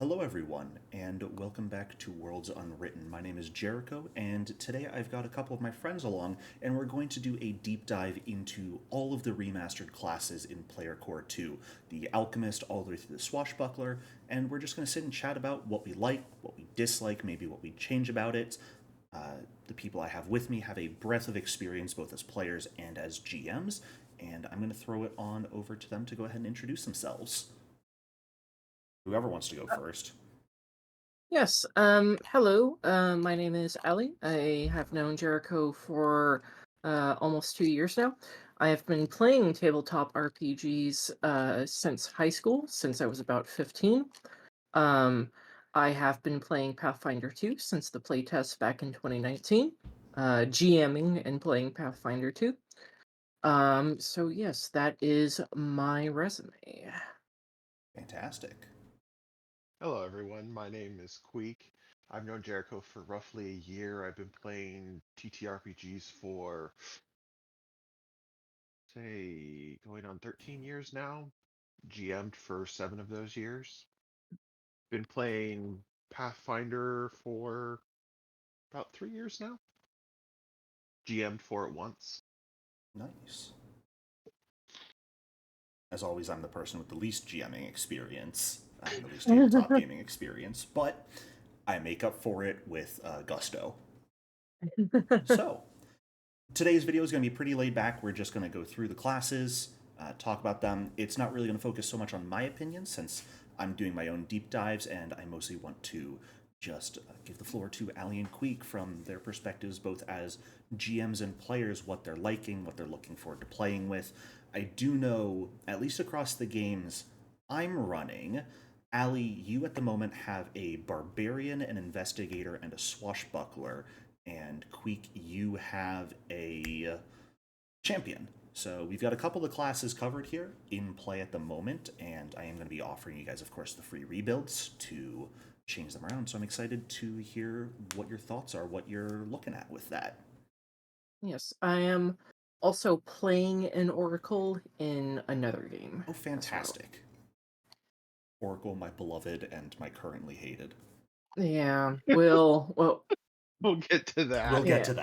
Hello, everyone, and welcome back to Worlds Unwritten. My name is Jeriko, and today I've got a couple of my friends along, and we're going to do a deep dive into all of the remastered classes in Player Core 2, the Alchemist all the way through the Swashbuckler, and we're just going to sit and chat about what we like, what we dislike, maybe what we change about it. The people I have with me have a breadth of experience both as players and as GMs, and I'm going to throw it on over to them to go ahead and introduce themselves. Whoever wants to go first. Yes. Hello. My name is Ali. I have known Jericho for almost 2 years now. I have been playing tabletop RPGs since high school, since I was about 15. Um, I have been playing Pathfinder 2 since the playtest back in 2019, GMing and playing Pathfinder 2. So yes, that is my resume. Fantastic. Hello, everyone. My name is Queek. I've known Jericho for roughly a year. I've been playing TTRPGs for, say, going on 13 years now. GM'd for 7 of those years. Been playing Pathfinder for about 3 years now. GM'd for it once. Nice. As always, I'm the person with the least GMing experience and the least tabletop gaming experience, but I make up for it with gusto. So, today's video is going to be pretty laid back. We're just going to go through the classes, talk about them. It's not really going to focus so much on my opinion since I'm doing my own deep dives and I mostly want to just give the floor to Ali and Queek from their perspectives, both as GMs and players, what they're liking, what they're looking forward to playing with. I do know, at least across the games I'm running, Ali, you at the moment have a Barbarian, an Investigator, and a Swashbuckler, and Queek, you have a champion. So we've got a couple of classes covered here in play at the moment, and I am going to be offering you guys, of course, the free rebuilds to change them around. So I'm excited to hear what your thoughts are, what you're looking at with that. Yes, I am also playing an Oracle in another game Oh, as well. fantastic. Oracle, my beloved and my currently hated. Yeah, well, We'll get to We'll that. get yeah. to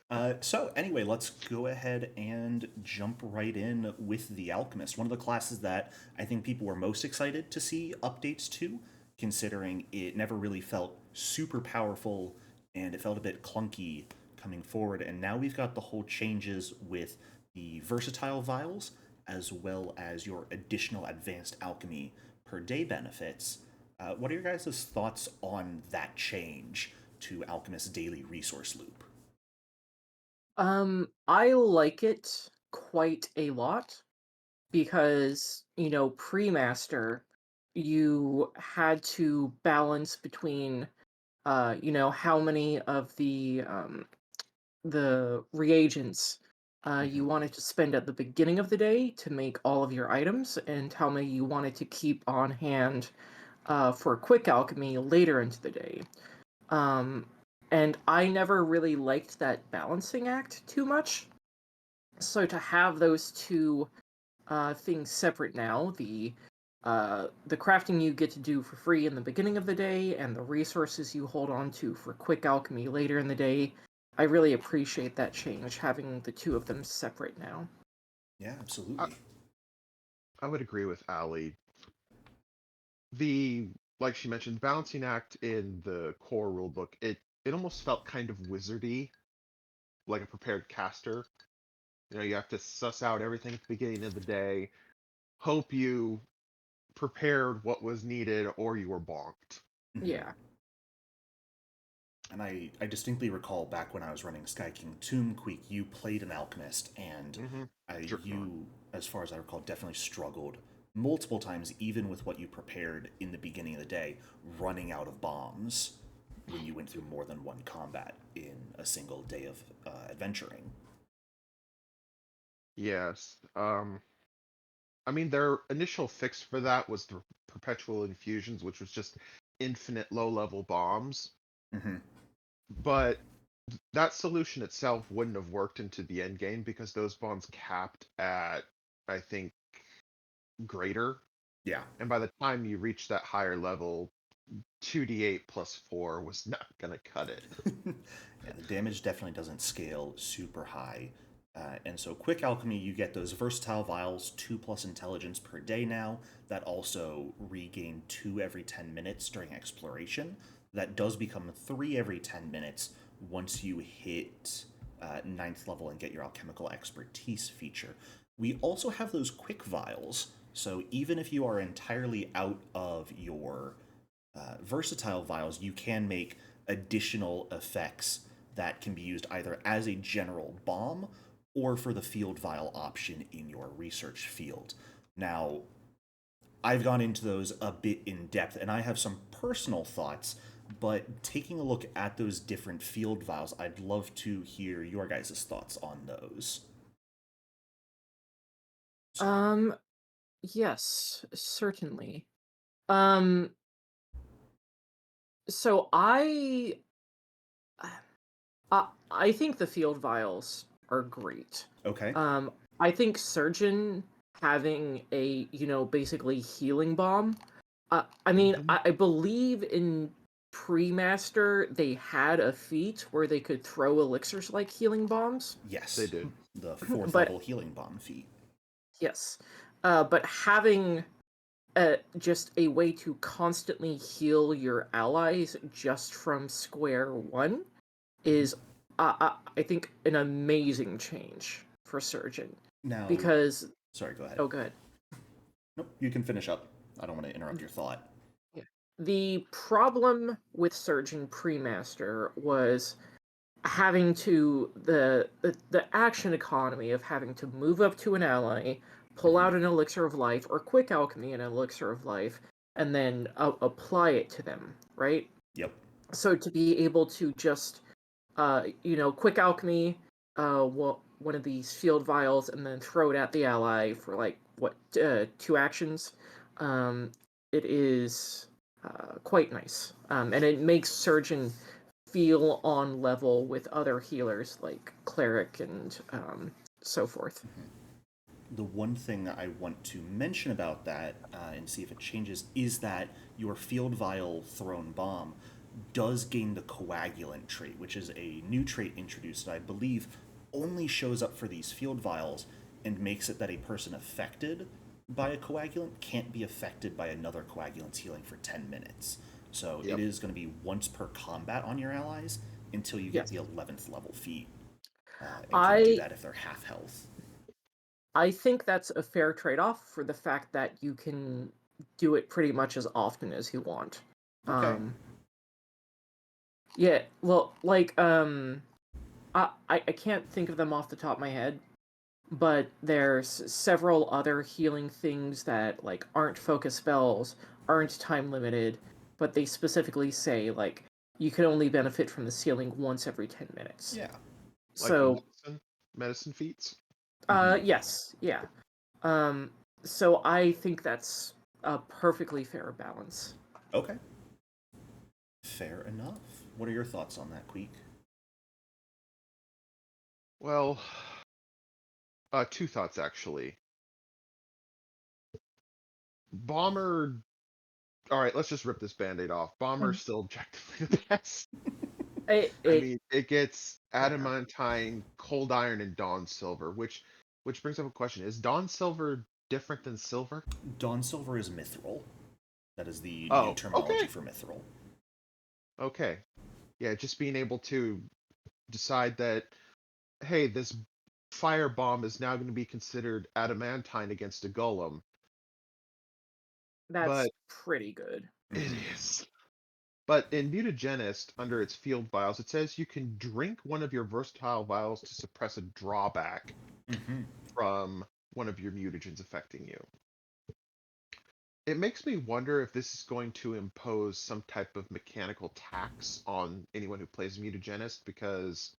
that. So anyway, let's go ahead and jump right in with the Alchemist. One of the classes that I think people were most excited to see updates to, considering it never really felt super powerful and it felt a bit clunky coming forward. And now we've got the whole changes with the versatile vials as well as your additional advanced alchemy per day benefits. What are your guys' thoughts on that change to Alchemist's daily resource loop? I like it quite a lot because, pre-master, you had to balance between, how many of the reagents you Mm-hmm. wanted to spend at the beginning of the day to make all of your items, and how many you wanted to keep on hand for quick alchemy later into the day. Um, and I never really liked that balancing act too much. So to have those two things separate now, the crafting you get to do for free in the beginning of the day, and the resources you hold on to for quick alchemy later in the day, I really appreciate that change, having the two of them separate now. Yeah, I, absolutely. I would agree with Ali. The Like she mentioned, balancing act in the core rulebook, it almost felt kind of wizardy, like a prepared caster. You have to suss out everything at the beginning of the day, hope you prepared what was needed, or you were bonked. Mm-hmm. Yeah. And I distinctly recall back when I was running Sky King Tomb Queek, you played an alchemist, and Mm-hmm. Jerking you, as far as I recall, definitely struggled multiple times, even with what you prepared in the beginning of the day, running out of bombs when you went through more than one combat in a single day of adventuring. Yes. I mean, their initial fix for that was the perpetual infusions, which was just infinite low-level bombs. Mm-hmm. But that solution itself wouldn't have worked into the end game because those bombs capped at, I think, greater. Yeah. And by the time you reach that higher level, 2d8 plus 4 was not going to cut it. Yeah, the damage definitely doesn't scale super high. And so, quick alchemy, you get those versatile vials, 2+ intelligence per day now. That also regain 2 every 10 minutes during exploration. That does become 3 every 10 minutes once you hit 9th level and get your alchemical expertise feature. We also have those quick vials. So, even if you are entirely out of your versatile vials, you can make additional effects that can be used either as a general bomb or for the field vial option in your research field. Now, I've gone into those a bit in depth, and I have some personal thoughts, but taking a look at those different field vials, I'd love to hear your guys' thoughts on those. So, Um, yes, certainly. Um, so I think the field vials are great. okay. I think surgeon having a basically healing bomb. I mean, Mhm. I believe in pre-master they had a feat where they could throw elixirs like healing bombs, They Yes, did. the 4th but level healing bomb feat. yes, but having just a way to constantly heal your allies just from square one is, I think, an amazing change for surgeon Now, because sorry, go ahead. oh good. Nope, you can finish up. I don't want to interrupt your thought. Yeah. The problem with surgeon pre-master was having to the action economy of having to move up to an ally, pull out an elixir of life or quick alchemy an elixir of life, and then apply it to them, right? Yep. So to be able to just quick alchemy one of these field vials and then throw it at the ally for like what 2 actions, um, it is quite nice, and it makes surgeon feel on level with other healers like cleric and so forth. The one thing that I want to mention about that and see if it changes is that your field vial thrown bomb does gain the coagulant trait, which is a new trait introduced that I believe only shows up for these field vials and makes it that a person affected by a coagulant can't be affected by another coagulant's healing for 10 minutes. So it Yep. is going to be once per combat on your allies until you get Yes. the 11th level feat, and can do I that if they're half health. I think that's a fair trade-off for the fact that you can do it pretty much as often as you want. Okay. Yeah, well, like I can't think of them off the top of my head, but there's several other healing things that like aren't focus spells, aren't time limited, but they specifically say like you can only benefit from the healing once every 10 minutes. Yeah. Like the So, medicine feats. yes, yeah. Um, so I think that's a perfectly fair balance. Okay. Fair enough. What are your thoughts on that, Queek? Well, two thoughts actually. Bomber. All right, let's just rip this band-aid off. Bomber's still objectively the best. It, I it mean, it gets yeah. adamantine, cold iron, and dawn silver, which brings up a question: is dawn silver different than silver? Dawn Silver is mithril. That is the new Oh, terminology okay, for mithril. okay, yeah. Just being able to decide that, hey, this fire bomb is now going to be considered adamantine against a golem, That's but pretty good. it Mm-hmm. is. But in Mutagenist, under its field vials, it says you can drink one of your versatile vials to suppress a drawback Mm-hmm. from one of your mutagens affecting you. It makes me wonder if this is going to impose some type of mechanical tax on anyone who plays Mutagenist, because,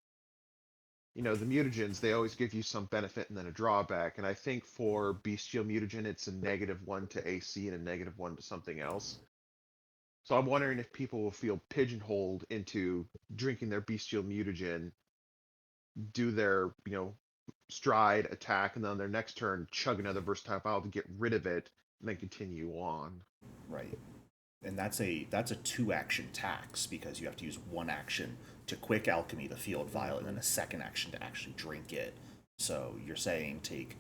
the mutagens, they always give you some benefit and then a drawback. And I think for Bestial Mutagen, it's a -1 to AC and a -1 to something else. So I'm wondering if people will feel pigeonholed into drinking their bestial mutagen, do their, stride attack, and then on their next turn chug another versatile vial to get rid of it, and then continue on. Right. And that's a 2-action tax, because you have to use 1 action to quick alchemy the field vial and then a 2nd action to actually drink it. So you're saying take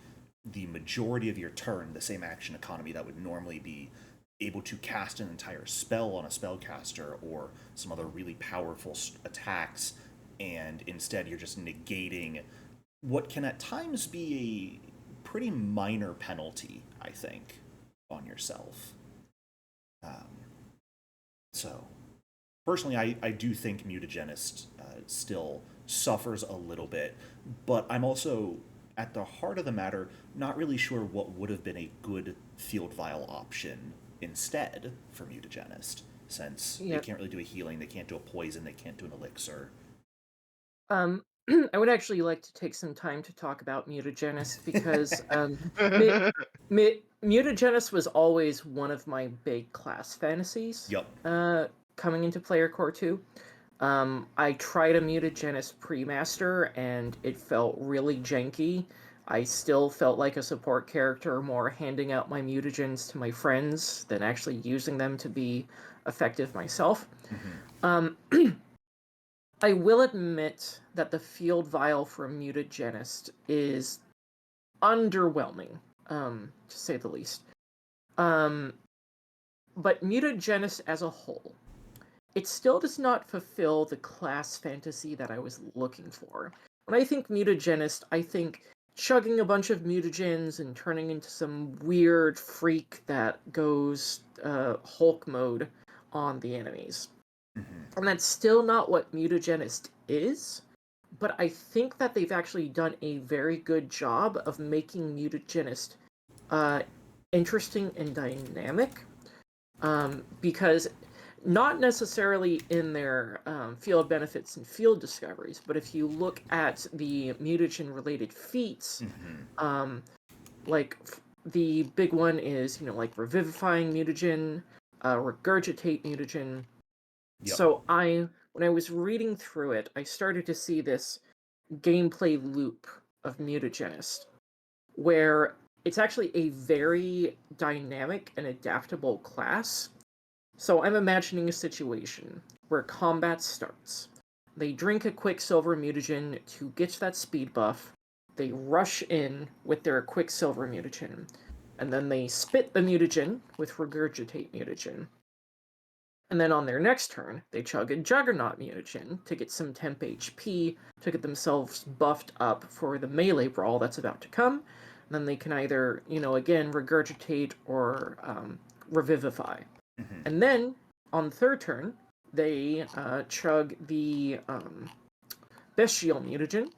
the majority of your turn, the same action economy that would normally be able to cast an entire spell on a spellcaster or some other really powerful attacks, and instead you're just negating what can at times be a pretty minor penalty, I think, on yourself. So, personally, I do think Mutagenist still suffers a little bit, but I'm also, at the heart of the matter, not really sure what would have been a good field vial option instead for Mutagenist, since they Yeah. can't really do a healing, they can't do a poison, they can't do an elixir. I would actually like to take some time to talk about Mutagenist because Mutagenist was always one of my big class fantasies. Yup. Coming into Player Core 2. I tried a Mutagenist pre-master and it felt really janky. I still felt like a support character, more handing out my mutagens to my friends than actually using them to be effective myself. Mm-hmm. I will admit that the field vial for a mutagenist is underwhelming, to say the least. But mutagenist as a whole, it still does not fulfill the class fantasy that I was looking for. When I think mutagenist, I think chugging a bunch of mutagens and turning into some weird freak that goes Hulk mode on the enemies. Mm-hmm. And that's still not what mutagenist is, but I think that they've actually done a very good job of making mutagenist interesting and dynamic, because not necessarily in their field benefits and field discoveries, but if you look at the mutagen related feats, Mm-hmm. like the big one is, like revivifying mutagen, regurgitate mutagen. Yep. So when I was reading through it, I started to see this gameplay loop of mutagenist, where it's actually a very dynamic and adaptable class. So I'm imagining a situation where combat starts. They drink a Quicksilver mutagen to get that speed buff. They rush in with their Quicksilver mutagen, and then they spit the mutagen with Regurgitate mutagen. And then on their next turn, they chug a Juggernaut mutagen to get some temp HP to get themselves buffed up for the melee brawl that's about to come. And then they can either, again, regurgitate or revivify. Mm-hmm. And then on the third turn, they chug the Bestial mutagen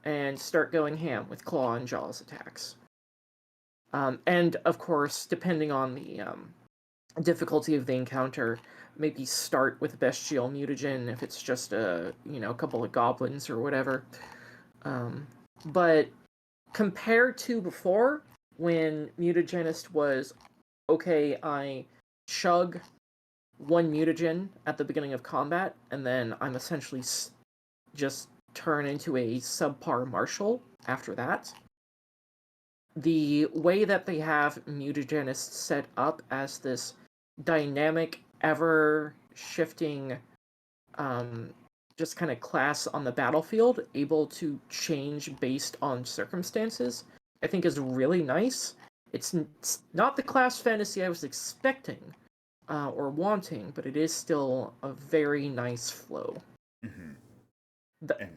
and start going ham with Claw and Jaws attacks. And of course, depending on the difficulty of the encounter, maybe start with Bestial mutagen if it's just a couple of goblins or whatever. But compared to before, when mutagenist was okay, I chug 1 mutagen at the beginning of combat, and then I'm essentially just turn into a subpar martial after that. The way that they have mutagenist set up as this dynamic, ever shifting, just kind of class on the battlefield, able to change based on circumstances, I think is really nice. It's not the class fantasy I was expecting or wanting, but it is still a very nice flow. Mm-hmm.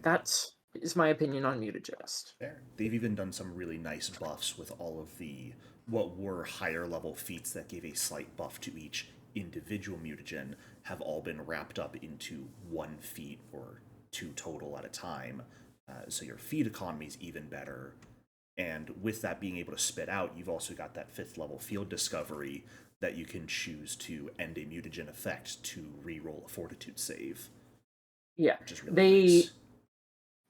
That is my opinion on mutagenist. There. They've even done some really nice buffs with all of the what were higher level feats that gave a slight buff to each individual mutagen have all been wrapped up into 1 feat or 2 total at a time. So your feat economy is even better. And with that being able to spit out, you've also got that 5th level field discovery that you can choose to end a mutagen effect to reroll a fortitude save. Yeah, which is really nice.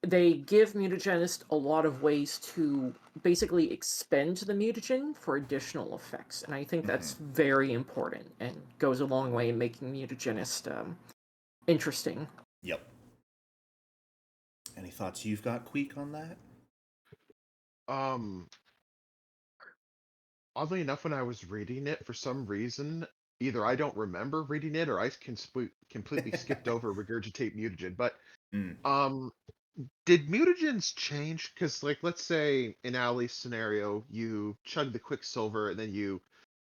They give mutagenist a lot of ways to basically expend the mutagen for additional effects, and I think that's very important and goes a long way in making mutagenist interesting. Yep. Any thoughts you've got, Queek, on that? Oddly enough, when I was reading it, for some reason, either I don't remember reading it or I completely skipped over regurgitate mutagen. But Mm. um, did mutagens change? Because, like, let's say in Ali's scenario, you chug the quicksilver and then you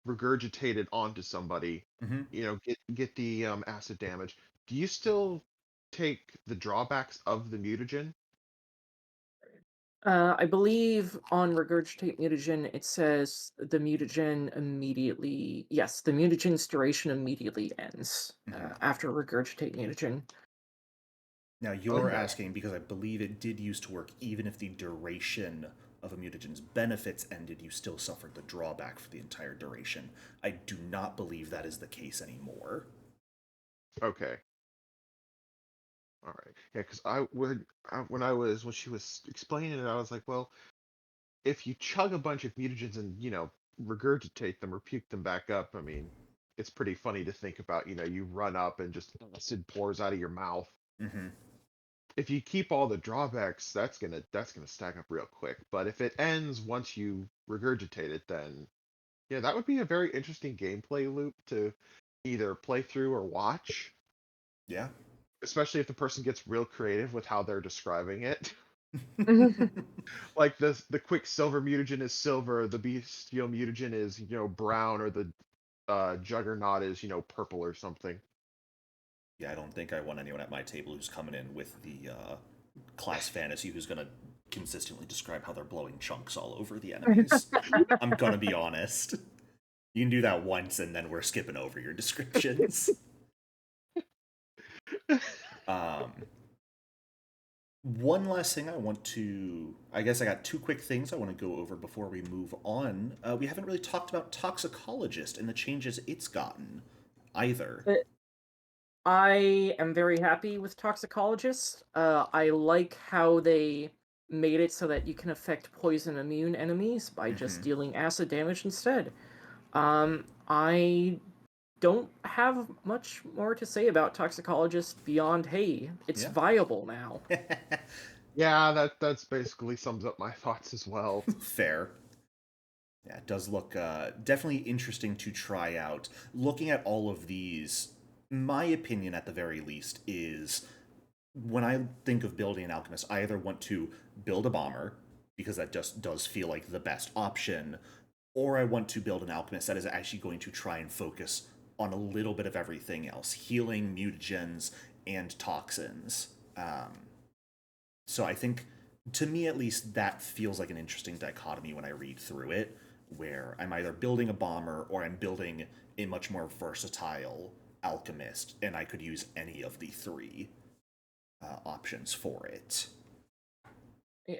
regurgitate it onto somebody. Mm-hmm. Get the acid damage. Do you still take the drawbacks of the mutagen? I believe on regurgitate mutagen, it says the mutagen immediately. Yes, the mutagen's duration immediately ends Mm-hmm. after regurgitate mutagen. Now you're Okay. asking because I believe it did used to work even if the duration of a mutagen's benefits ended, you still suffered the drawback for the entire duration. I do not believe that is the case anymore. Okay. All right. Yeah, because when she was explaining it, I was like, well, if you chug a bunch of mutagens and regurgitate them or puke them back up, I mean, it's pretty funny to think about. You run up and just acid pours out of your mouth. Mm-hmm. If you keep all the drawbacks, that's gonna stack up real quick. But if it ends once you regurgitate it, then yeah, that would be a very interesting gameplay loop to either play through or watch. Yeah. Especially if the person gets real creative with how they're describing it. Mhm. Like the quicksilver mutagen is silver, the bestial mutagen is brown, or the juggernaut is purple or something. Yeah, I don't think I want anyone at my table who's coming in with the class fantasy who's going to consistently describe how they're blowing chunks all over the enemies. I'm going to be honest. You can do that once and then we're skipping over your descriptions. Um, One last thing I want to. I guess I got two quick things I want to go over before we move on. We haven't really talked about Toxicologist and the changes it's gotten either. I am very happy with Toxicologist. I like how they made it so that you can affect poison immune enemies by just Mm-hmm. dealing acid damage instead. I don't have much more to say about Toxicologist beyond, hey, it's Yeah. viable now. Yeah, that's basically sums up my thoughts as well. Fair. Yeah, it does look definitely interesting to try out. Looking at all of these, my opinion at the very least is when I think of building an alchemist, I either want to build a bomber, because that just does feel like the best option, or I want to build an alchemist that is actually going to try and focus on a little bit of everything else healing, mutagens, and toxins. So I think, to me at least, that feels like an interesting dichotomy when I read through it, where I'm either building a bomber or I'm building a much more versatile alchemist, and I could use any of the three options for it. Yeah.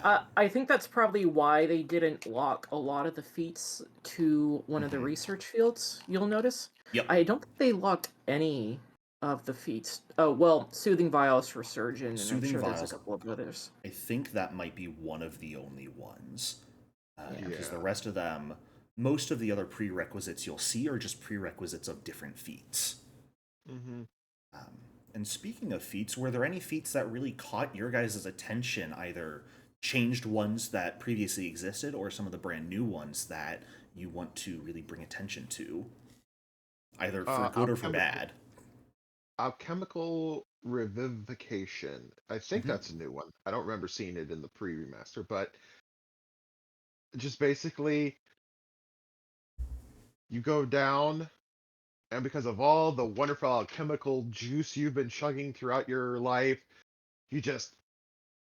Um, I think that's probably why they didn't lock a lot of the feats to one of the mhm. research fields, you'll notice. Yep. I don't think they locked any of the feats. Oh, well, Soothing Vials for Surgeon, and I'm Soothing sure there's a Vials, couple of others. I think that might be one of the only ones. Yeah. Because the Yeah. rest of them, most of the other prerequisites you'll see are just prerequisites of different feats. Hmm. Um, and speaking of feats, were there any feats that really caught your guys' attention, either changed ones that previously existed or some of the brand new ones that you want to really bring attention to, either for good or for Alchemical bad? alchemical revivification. I think Mm-hmm. that's a new one. I don't remember seeing it in the pre-remaster, but just basically you go down, and because of all the wonderful alchemical juice you've been chugging throughout your life, you just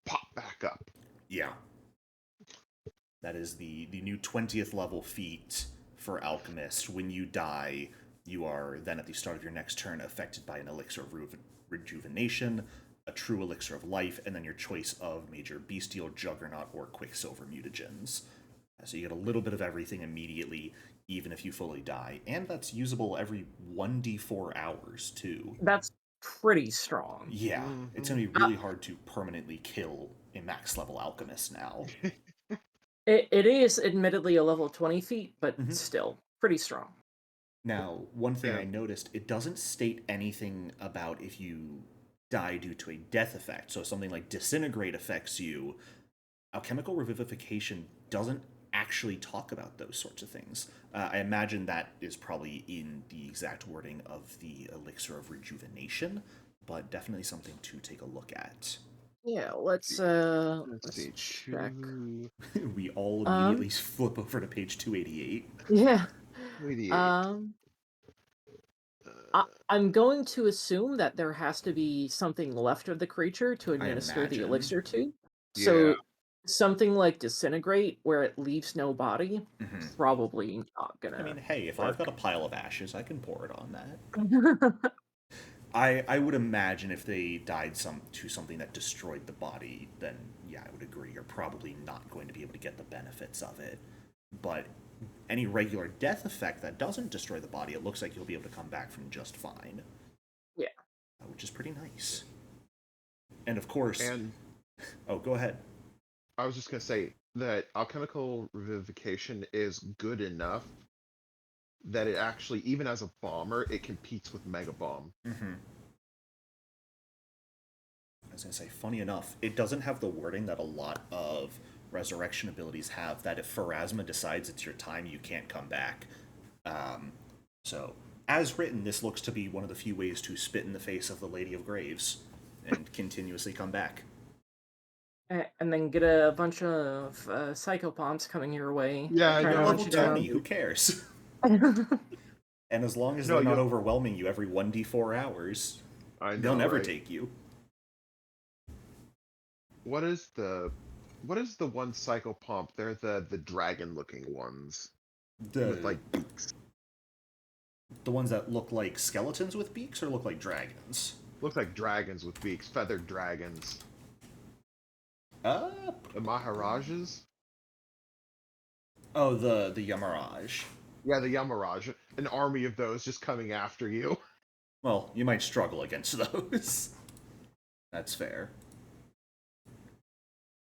pop back up. Yeah, that is the new 20th level feat for Alchemist. When you die, you are then at the start of your next turn affected by an elixir of rejuvenation, a true elixir of life, and then your choice of major bestial, juggernaut, or quicksilver mutagens. So you get a little bit of everything immediately, even if you fully die, and that's usable every 1d4 hours too. That's pretty strong. Yeah, it's Hmm. gonna be really hard to permanently kill a max level alchemist now. It is admittedly a level 20 feat, but Mm-hmm. still pretty strong. Now, one thing Yeah. I noticed, it doesn't state anything about if you die due to a death effect. So if something like disintegrate affects you, alchemical revivification doesn't actually talk about those sorts of things. I imagine that is probably in the exact wording of the Elixir of Rejuvenation, but definitely something to take a look at. Yeah, let's see. check. We all immediately flip over to page 288. Yeah. 288. I'm going to assume that there has to be something left of the creature to administer the imagine. elixir to. Yeah. So something like disintegrate, where it leaves no body, Mhm. probably not gonna. I mean, hey, if I've got a pile of ashes, I can pour it on that. work. I would imagine if they died to something that destroyed the body, then yeah, I would agree. You're probably not going to be able to get the benefits of it. But any regular death effect that doesn't destroy the body, it looks like you'll be able to come back from just fine. Yeah. Which is pretty nice. And of course... And oh, go ahead. I was just going to say that alchemical revivification is good enough that it actually, even as a bomber, it competes with Mega Bomb. Mm-hmm. I was going to say, funny enough, it doesn't have the wording that a lot of resurrection abilities have, that if Pharasma decides it's your time, you can't come back. So, as written, this looks to be one of the few ways to spit in the face of the Lady of Graves and continuously come back. And then get a bunch of psychopomps coming your way. Yeah, trying to You're hunt level you 20, down. who cares? And as long as No, they're not you'll- overwhelming you every 1d4 hours, I know, they'll never right? take you. What is the one psychopomp? They're the dragon looking ones with like beaks. The ones that look like skeletons with beaks or look like dragons? Look like dragons with beaks, feathered dragons. Uh, The Maharajas? oh, the Yamaraj. Yeah, the Yamaraj. An army of those just coming after you. Well, you might struggle against those. That's fair.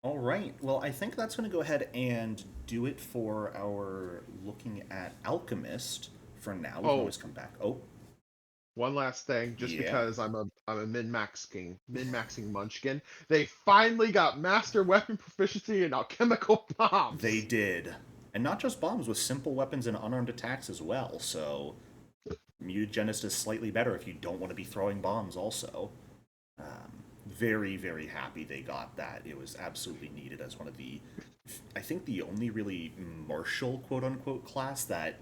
All right. Well, I think that's going to go ahead and do it for our looking at Alchemist for now. We can always come back. Oh, One last thing, just Yeah. because I'm a min-maxing munchkin. They finally got master weapon proficiency in alchemical bombs. they did. And not just bombs, with simple weapons and unarmed attacks as well. So, mutagenist is slightly better if you don't want to be throwing bombs also. Very, very happy they got that. It was absolutely needed as one of the, I think, the only really martial quote-unquote class that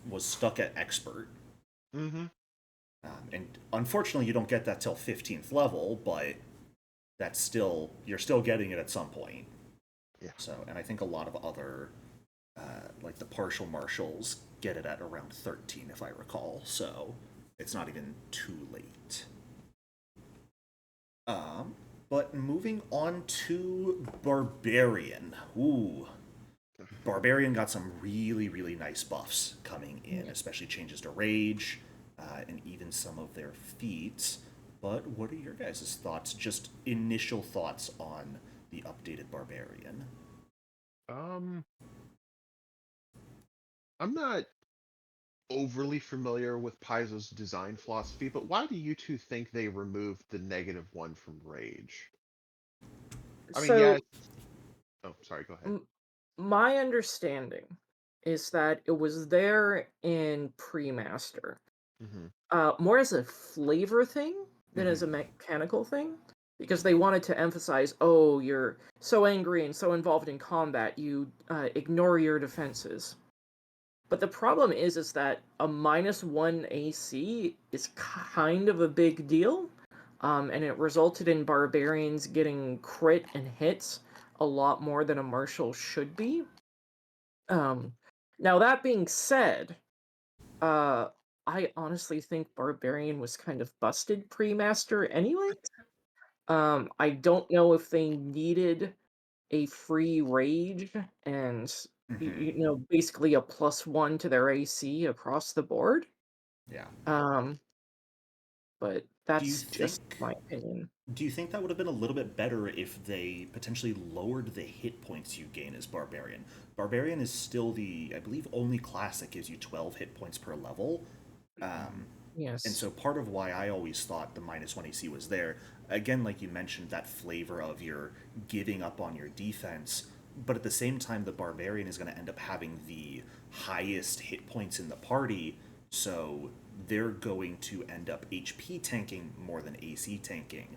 was stuck at expert. Mm-hmm. And unfortunately, you don't get that till 15th level, but that's still, you're still getting it at some point. Yeah. So, and I think a lot of other, like the partial martials, get it at around 13, if I recall. So, it's not even too late. But moving on to Barbarian. Ooh. Barbarian got some really, really nice buffs coming in, especially changes to rage, and even some of their feats. But what are your guys' thoughts, just initial thoughts on the updated Barbarian? I'm not overly familiar with Paizo's design philosophy, but why do you two think they removed the -1 from rage? I mean, yeah. Oh, sorry, go ahead. My understanding is that it was there in pre-master, more as a flavor thing than as a mechanical thing, because they wanted to emphasize, oh, you're so angry and so involved in combat, you ignore your defenses. But the problem is that a -1 AC is kind of a big deal, and it resulted in barbarians getting crit and hits a lot more than a martial should be. Now that being said, I honestly think Barbarian was kind of busted pre-master anyway. I don't know if they needed a free rage and basically a +1 to their AC across the board. Yeah. But Do you that's just think my opinion. Do you think that would have been a little bit better if they potentially lowered the hit points you gain as Barbarian? Barbarian is still the, I believe, only class that gives you 12 hit points per level. Yes. And so part of why I always thought the -1 AC was there, again, like you mentioned, that flavor of you're giving up on your defense, but at the same time, the Barbarian is going to end up having the highest hit points in the party, so they're going to end up HP tanking more than AC tanking.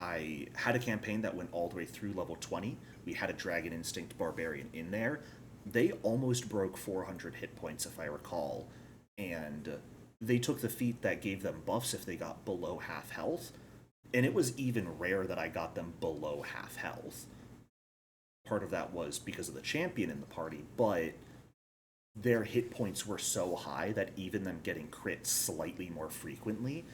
I had a campaign that went all the way through level 20. We had a Dragon Instinct Barbarian in there. They almost broke 400 hit points, if I recall, and they took the feat that gave them buffs if they got below half health, and it was even rare that I got them below half health. Part of that was because of the champion in the party, but their hit points were so high that even them getting crits slightly more frequently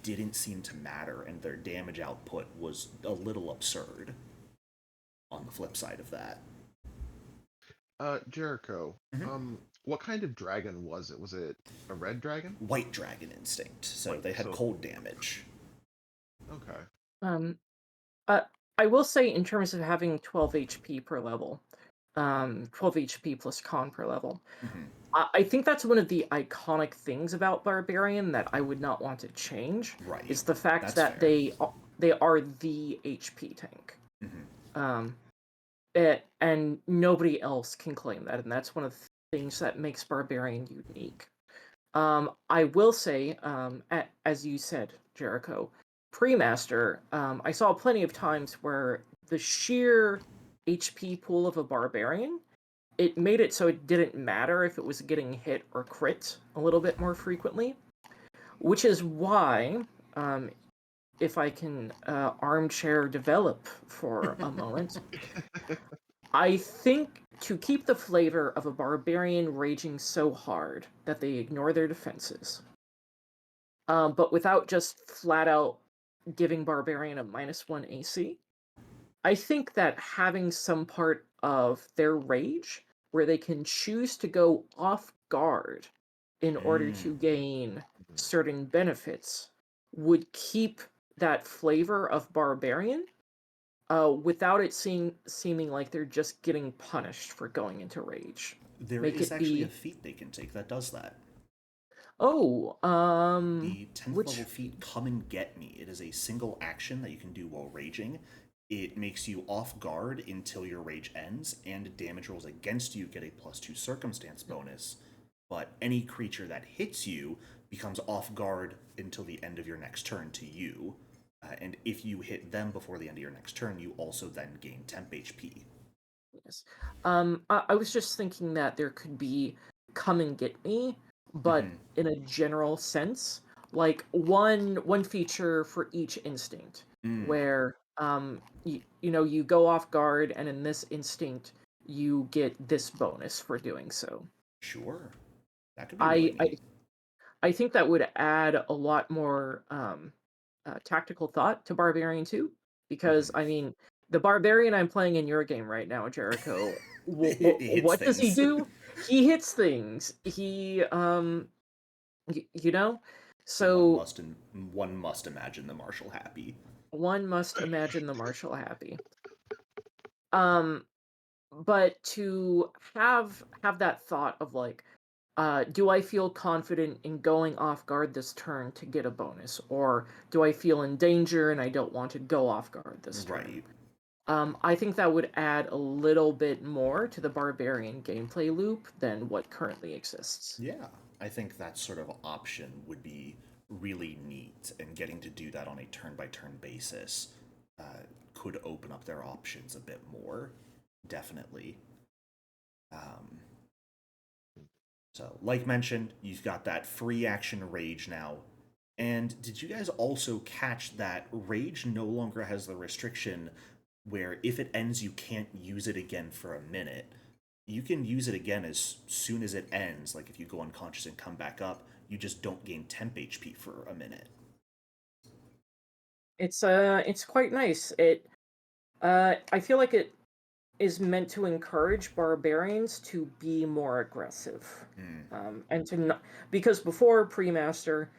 didn't seem to matter, and their damage output was a little absurd on the flip side of that. Jeriko, what kind of dragon was it? Was it a red dragon? White Dragon Instinct, so they had cold damage. Okay. I will say in terms of having 12 HP per level, 12 HP plus con per level, I think that's one of the iconic things about Barbarian that I would not want to change. Right. Is the fact That's that fair. they are the HP tank. And nobody else can claim that, and that's one of the things that makes Barbarian unique. I will say, as you said, Jeriko, pre-master, I saw plenty of times where the sheer HP pool of a Barbarian, it made it so it didn't matter if it was getting hit or crit a little bit more frequently, which is why, if I can armchair develop for a moment, I think to keep the flavor of a Barbarian raging so hard that they ignore their defenses, but without just flat out giving Barbarian a -1 AC, I think that having some part of their rage where they can choose to go off guard in order to gain certain benefits would keep that flavor of Barbarian without it seeming like they're just getting punished for going into rage. There is actually a feat they can take that does that. Oh, The 10th level feat, Come and Get Me. It is a single action that you can do while raging. It makes you off guard until your rage ends, and damage rolls against you get a +2 circumstance bonus. But any creature that hits you becomes off guard until the end of your next turn to you. And if you hit them before the end of your next turn, you also then gain temp HP. Yes. I was just thinking that there could be Come and Get Me, but in a general sense, like one feature for each instinct, where you go off guard, and in this instinct you get this bonus for doing so. Sure, that could be really neat. I think that would add a lot more tactical thought to Barbarian 2, because I mean, the Barbarian I'm playing in your game right now, Jeriko, what does he do? He hits things. He so one must imagine the Marshal happy. One must imagine the Marshal happy. But to have that thought of like, do I feel confident in going off guard this turn to get a bonus? Or do I feel in danger and I don't want to go off guard this turn? Right. I think that would add a little bit more to the Barbarian gameplay loop than what currently exists. Yeah, I think that sort of option would be really neat, and getting to do that on a turn-by-turn basis could open up their options a bit more, definitely. So, like mentioned, you've got that free action rage now. And did you guys also catch that rage no longer has the restriction where if it ends, you can't use it again for a minute? You can use it again as soon as it ends. Like if you go unconscious and come back up, you just don't gain temp HP for a minute. It's quite nice. I feel like it is meant to encourage barbarians to be more aggressive, and to not, because before pre-master,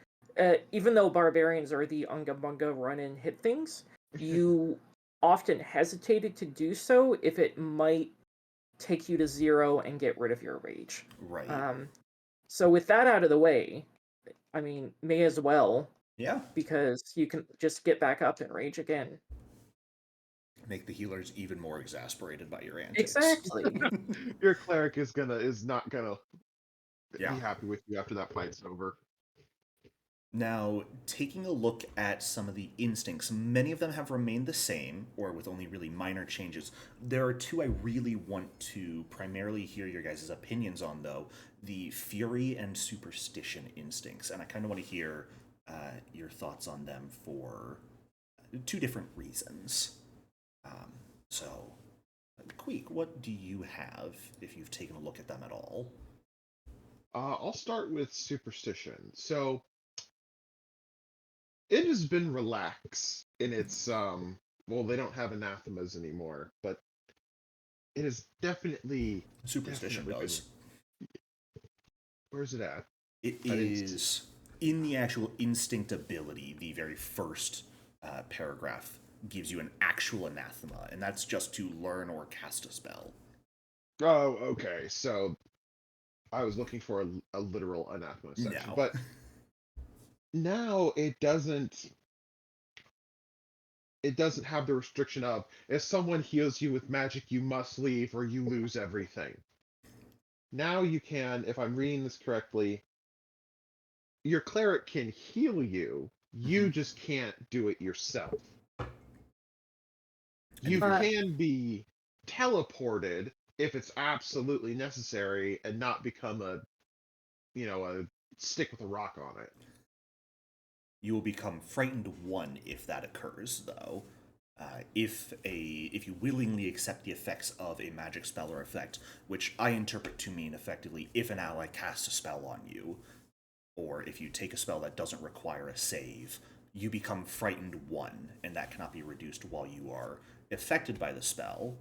even though barbarians are the unga bunga run and hit things, you often hesitated to do so if it might take you to 0 and get rid of your rage. Right. So with that out of the way, I mean, may as well. Yeah. Because you can just get back up and rage again. Make the healers even more exasperated by your antics. Exactly. Your cleric is not gonna Yeah. be happy with you after that fight's over. Now, taking a look at some of the instincts, many of them have remained the same, or with only really minor changes. There are two I really want to primarily hear your guys' opinions on, though: the fury and superstition instincts. And I kind of want to hear your thoughts on them for two different reasons. So, Queek, what do you have if you've taken a look at them at all? I'll start with superstition. So it has been relaxed in its well, they don't have anathemas anymore, but it has Superstition definitely been. does. Where's it at? It I didn't see. is in the actual instinct ability, the very first paragraph gives you an actual anathema, and that's just to learn or cast a spell. Oh, okay. So I was looking for a literal anathema section, No. but now it doesn't. It doesn't have the restriction of if someone heals you with magic, you must leave or you lose everything. Now you can, if I'm reading this correctly, your cleric can heal you. You Mhm. just can't do it yourself. And You if you're can be teleported if it's absolutely necessary and not become a stick with a rock on it. you will become frightened one if that occurs, though. If you willingly accept the effects of a magic spell or effect, which I interpret to mean effectively if an ally casts a spell on you, or if you take a spell that doesn't require a save, you become frightened one, and that cannot be reduced while you are affected by the spell.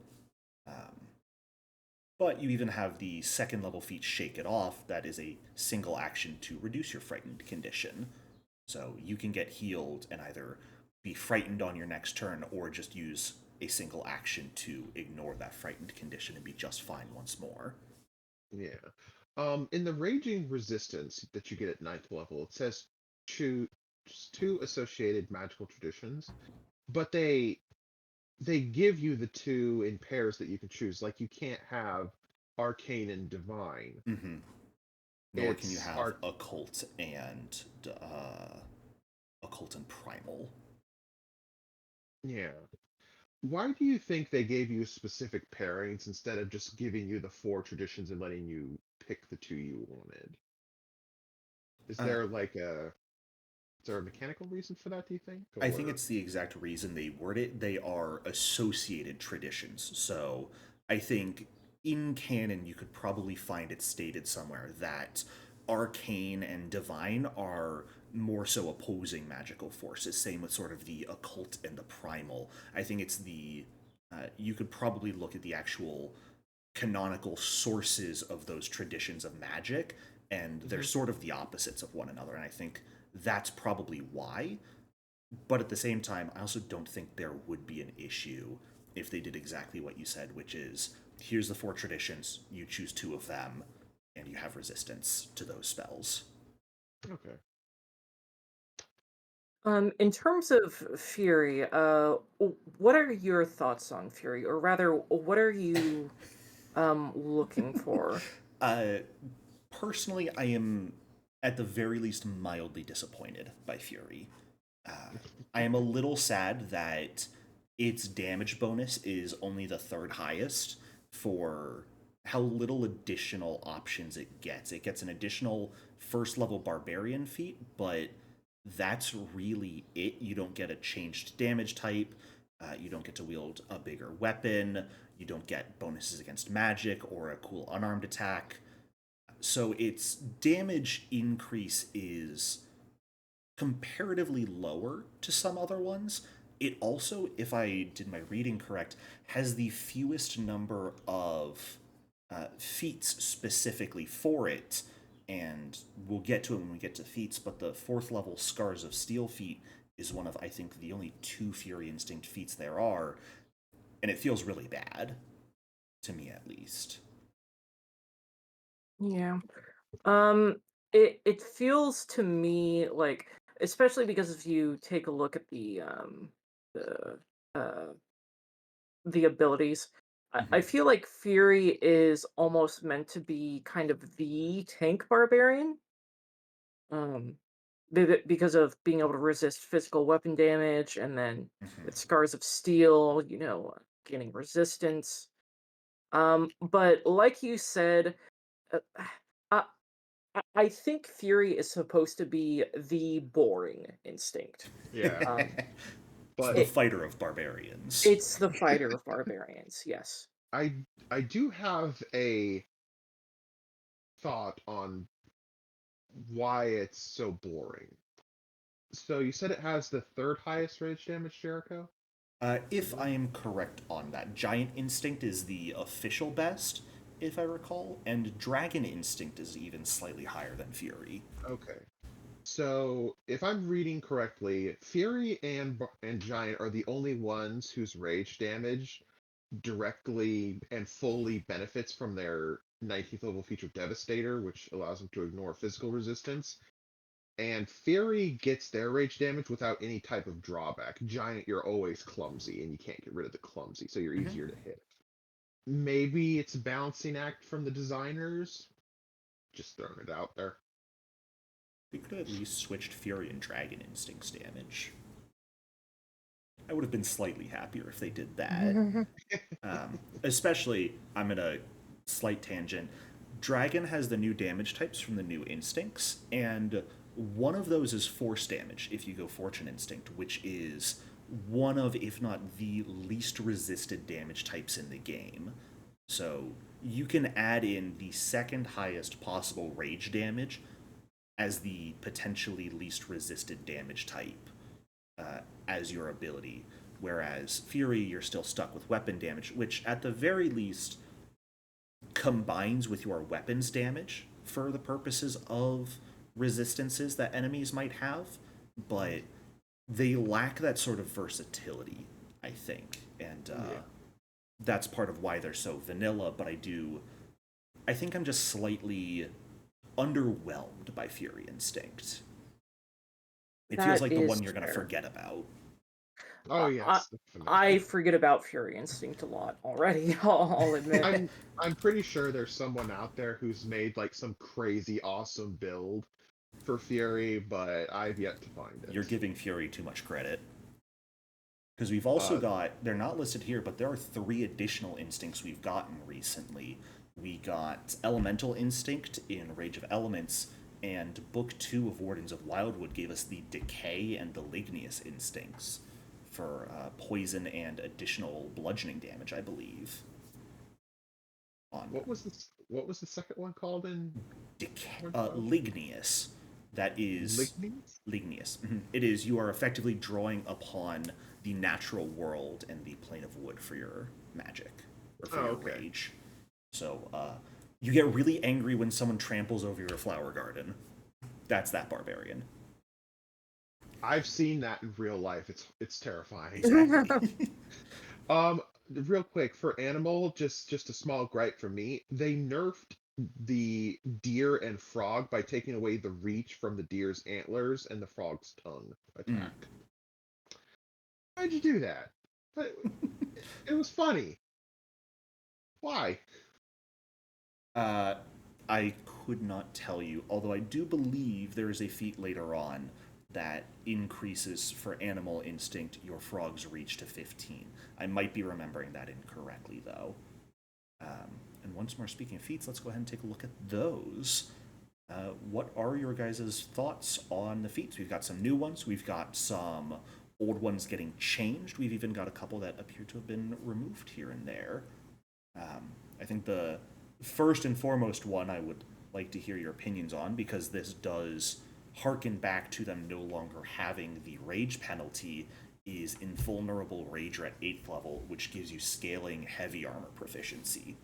But you even have the second level feat Shake It Off, that is a single action to reduce your frightened condition. So you can get healed and either be frightened on your next turn or just use a single action to ignore that frightened condition and be just fine once more. Yeah. In the Raging Resistance that you get at ninth level, it says choose two associated magical traditions, but they give you the two in pairs that you can choose. Like you can't have arcane and divine. Mm-hmm. Nor can you It's have arc. occult and primal. Yeah. Why do you think they gave you specific pairings instead of just giving you the four traditions and letting you pick the two you wanted? Is Uh, there like a is there a mechanical reason for that, do you think? I think Or it's the exact reason they word it. They are associated traditions. So I think in canon, you could probably find it stated somewhere that arcane and divine are more so opposing magical forces. Same with sort of the occult and the primal. I think it's the. You could probably look at the actual canonical sources of those traditions of magic, and they're Mhm. sort of the opposites of one another. And I think that's probably why. But at the same time, I also don't think there would be an issue if they did exactly what you said, which is here's the four traditions, you choose two of them, and you have resistance to those spells. okay. In terms of Fury, what are your thoughts on Fury, or rather, what are you looking for? Uh, Personally, I am at the very least mildly disappointed by Fury. I am a little sad that its damage bonus is only the third highest for how little additional options it gets. It gets an additional first level barbarian feat, but that's really it. You don't get a changed damage type. You don't get to wield a bigger weapon. You don't get bonuses against magic or a cool unarmed attack. So its damage increase is comparatively lower to some other ones. It also, if I did my reading correct, has the fewest number of feats specifically for it, and we'll get to it when we get to feats. But the fourth level Scars of Steel feat is one of, I think, the only two Fury Instinct feats there are, and it feels really bad to me, at least. Yeah. Um, it feels to me like, especially because if you take a look at the uh the abilities. I Mhm. feel like Fury is almost meant to be kind of the tank barbarian. Um, because of being able to resist physical weapon damage, and then with Mhm. scars of steel, gaining resistance. But like you said, uh, I I think Fury is supposed to be the boring instinct. Yeah, So but the It fighter of barbarians. it's the fighter of barbarians. Yes. I do have a thought on why it's so boring. So you said it has the third highest rage damage, Jericho? I If I believe. am correct on that, Giant Instinct is the official best, if I recall, and Dragon Instinct is even slightly higher than Fury. Okay. So if I'm reading correctly, Fury and Giant are the only ones whose rage damage directly and fully benefits from their 19th level feature Devastator, which allows them to ignore physical resistance. And Fury gets their rage damage without any type of drawback. Giant, you're always clumsy, and you can't get rid of the clumsy, so you're Mhm. easier to hit. Maybe it's a balancing act from the designers. Just throwing it out there. We could have at least switched Fury and Dragon Instinct's damage. I would have been slightly happier if they did that. Especially, I'm in a slight tangent. Dragon has the new damage types from the new instincts, and one of those is force damage if you go Fortune Instinct, which is one of, if not the least resisted damage types in the game. So you can add in the second highest possible rage damage as the potentially least resisted damage type as your ability. Whereas Fury, you're still stuck with weapon damage, which at the very least combines with your weapons damage for the purposes of resistances that enemies might have, but they lack that sort of versatility, I think. And Yeah. that's part of why they're so vanilla, but I think I'm just slightly underwhelmed by Fury Instinct. It feels That like the is one you're going to fair. forget about. Oh Uh, I yes, I definitely. forget about Fury Instinct a lot already. I'll admit. I'm pretty sure there's someone out there who's made like some crazy awesome build for Fury, but I've yet to find You're it. giving Fury too much credit. Because we've also Uh, got, they're not listed here, but there are 3 additional instincts we've gotten recently. We got Elemental Instinct in Rage of Elements, and Book 2 of Wardens of Wildwood gave us the Decay and the Ligneous instincts for poison and additional bludgeoning damage, I believe. On what was the second one called in Wardens of Wildwood? Ligneous. That is Lightnings? Ligneous. It is you are effectively drawing upon the natural world and the plane of wood for your magic or for Oh, your okay. rage. So you get really angry when someone tramples over your flower garden. That's that barbarian. I've seen that in real life. It's terrifying. Exactly. Um, Real quick for animal, just a small gripe from me. They nerfed the deer and frog by taking away the reach from the deer's antlers and the frog's tongue Mm. attack. Why'd you do that? But it was funny. Why? Uh, I could not tell you, although I do believe there is a feat later on that increases for animal instinct your frog's reach to 15. I might be remembering that incorrectly, though. And once more, speaking of feats, let's go ahead and take a look at those. What are your guys' thoughts on the feats? We've got some new ones, we've got some old ones getting changed, we've even got a couple that appear to have been removed here and there. I think the first and foremost one I would like to hear your opinions on, because this does harken back to them no longer having the rage penalty, is invulnerable rager at 8th level, which gives you scaling heavy armor proficiency.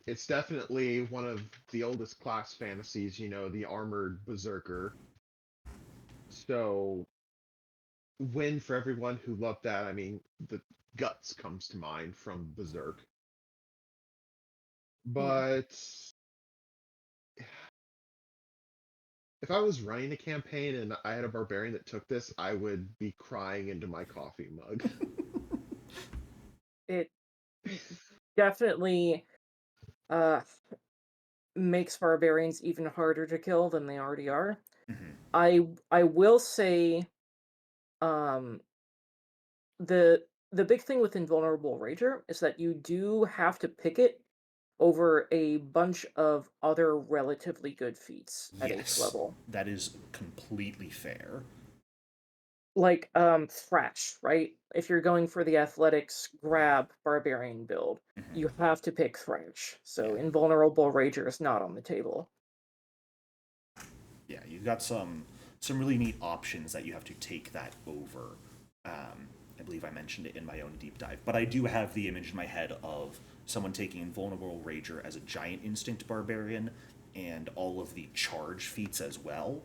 It's definitely one of the oldest class fantasies, the armored berserker. So, win for everyone who loved that. I mean, the guts comes to mind from Berserk. Yeah. But if I was running a campaign and I had a barbarian that took this, I would be crying into my coffee mug. it definitely uh, makes barbarians even harder to kill than they already are. Hmm. I will say, um, the the big thing with Invulnerable Rager is that you do have to pick it over a bunch of other relatively good feats at each Yes, level. that is completely fair. Like Thrash, right? If you're going for the athletics grab barbarian build, Hmm. you have to pick Thrash. So Yeah, Invulnerable Rager is not on the table. yeah, you've got some really neat options that you have to take that over. I believe I mentioned it in my own deep dive, but I do have the image in my head of someone taking Invulnerable Rager as a giant instinct barbarian and all of the charge feats as well.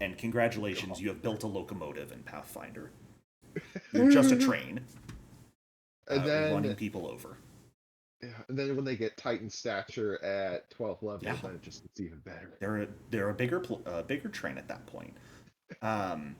And congratulations, you have built a locomotive in Pathfinder. You're just a train And then, running people over. yeah, and then when they get Titan stature at 12th Yeah, level, then it just gets even better. they're a bigger train at that point. Um,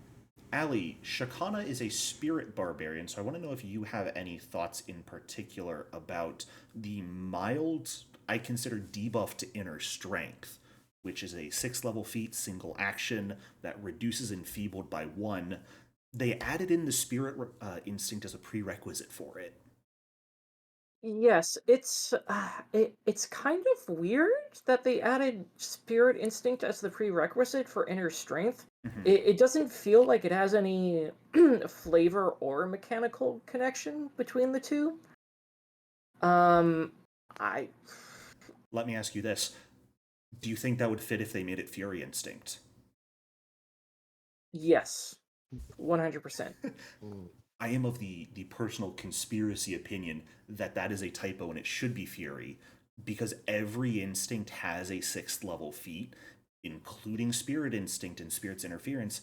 Ali, Shakana is a spirit barbarian, so I want to know if you have any thoughts in particular about the mild, I consider debuff to inner strength, which is a 6th level feat, single action that reduces enfeebled by 1. They added in the spirit instinct as a prerequisite for it. Yes, it's kind of weird that they added Spirit Instinct as the prerequisite for inner strength. Hmm. It doesn't feel like it has any flavor or mechanical connection between the two. Um, I Let me ask you this. Do you think that would fit if they made it Fury Instinct? yes, 100%. Mm. I am of the personal conspiracy opinion that that is a typo and it should be Fury, because every instinct has a 6th level feat, including Spirit Instinct and Spirit's Interference,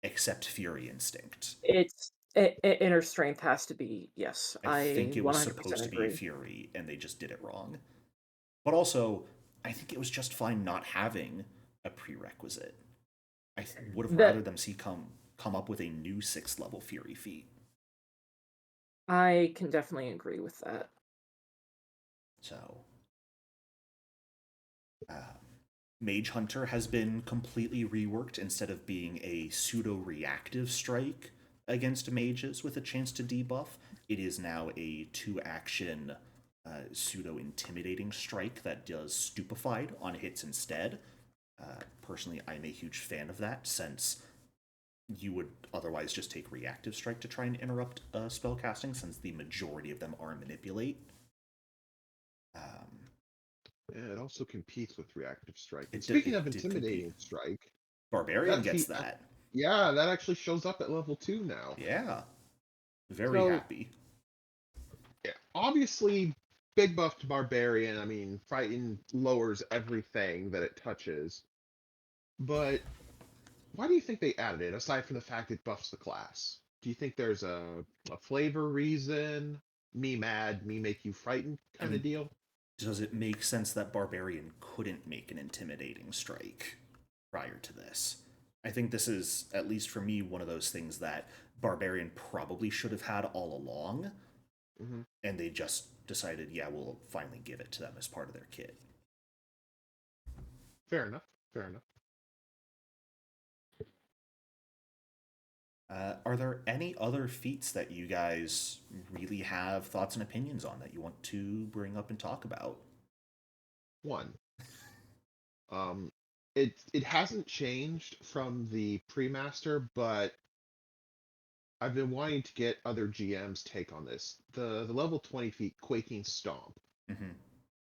except Fury Instinct. Inner strength has to be yes. I I think it was 100% supposed to be agree. Fury and they just did it wrong. But also, I think it was just fine not having a prerequisite. Would have rather That them see come up with a new 6th level Fury feat. I can definitely agree with that. So, uh, Mage Hunter has been completely reworked. Instead of being a pseudo reactive strike against mages with a chance to debuff, it is now a 2 action pseudo intimidating strike that does stupefied on hits instead. Personally, I'm a huge fan of that, since you would otherwise just take reactive strike to try and interrupt spell casting, since the majority of them are manipulate. Um, Yeah, it also competes with reactive strike. And speaking of it did compete. intimidating strike, Barbarian that gets feat, that. yeah, that actually shows up at level 2 now. Yeah, very So, happy. yeah, obviously, big buff to Barbarian. I mean, Frighten lowers everything that it touches. But why do you think they added it, aside from the fact it buffs the class? Do you think there's a flavor reason? Me mad, me make you frightened I kind of mean, deal? does it make sense that Barbarian couldn't make an intimidating strike prior to this? I think this is, at least for me, one of those things that Barbarian probably should have had all along, Hmm. and they just decided, yeah, we'll finally give it to them as part of their kit. Fair enough. Fair enough. Are there any other feats that you guys really have thoughts and opinions on that you want to bring up and talk about? One, um, it hasn't changed from the pre-master, but I've been wanting to get other GMs' take on this. The level 20 feet quaking stomp. Hmm.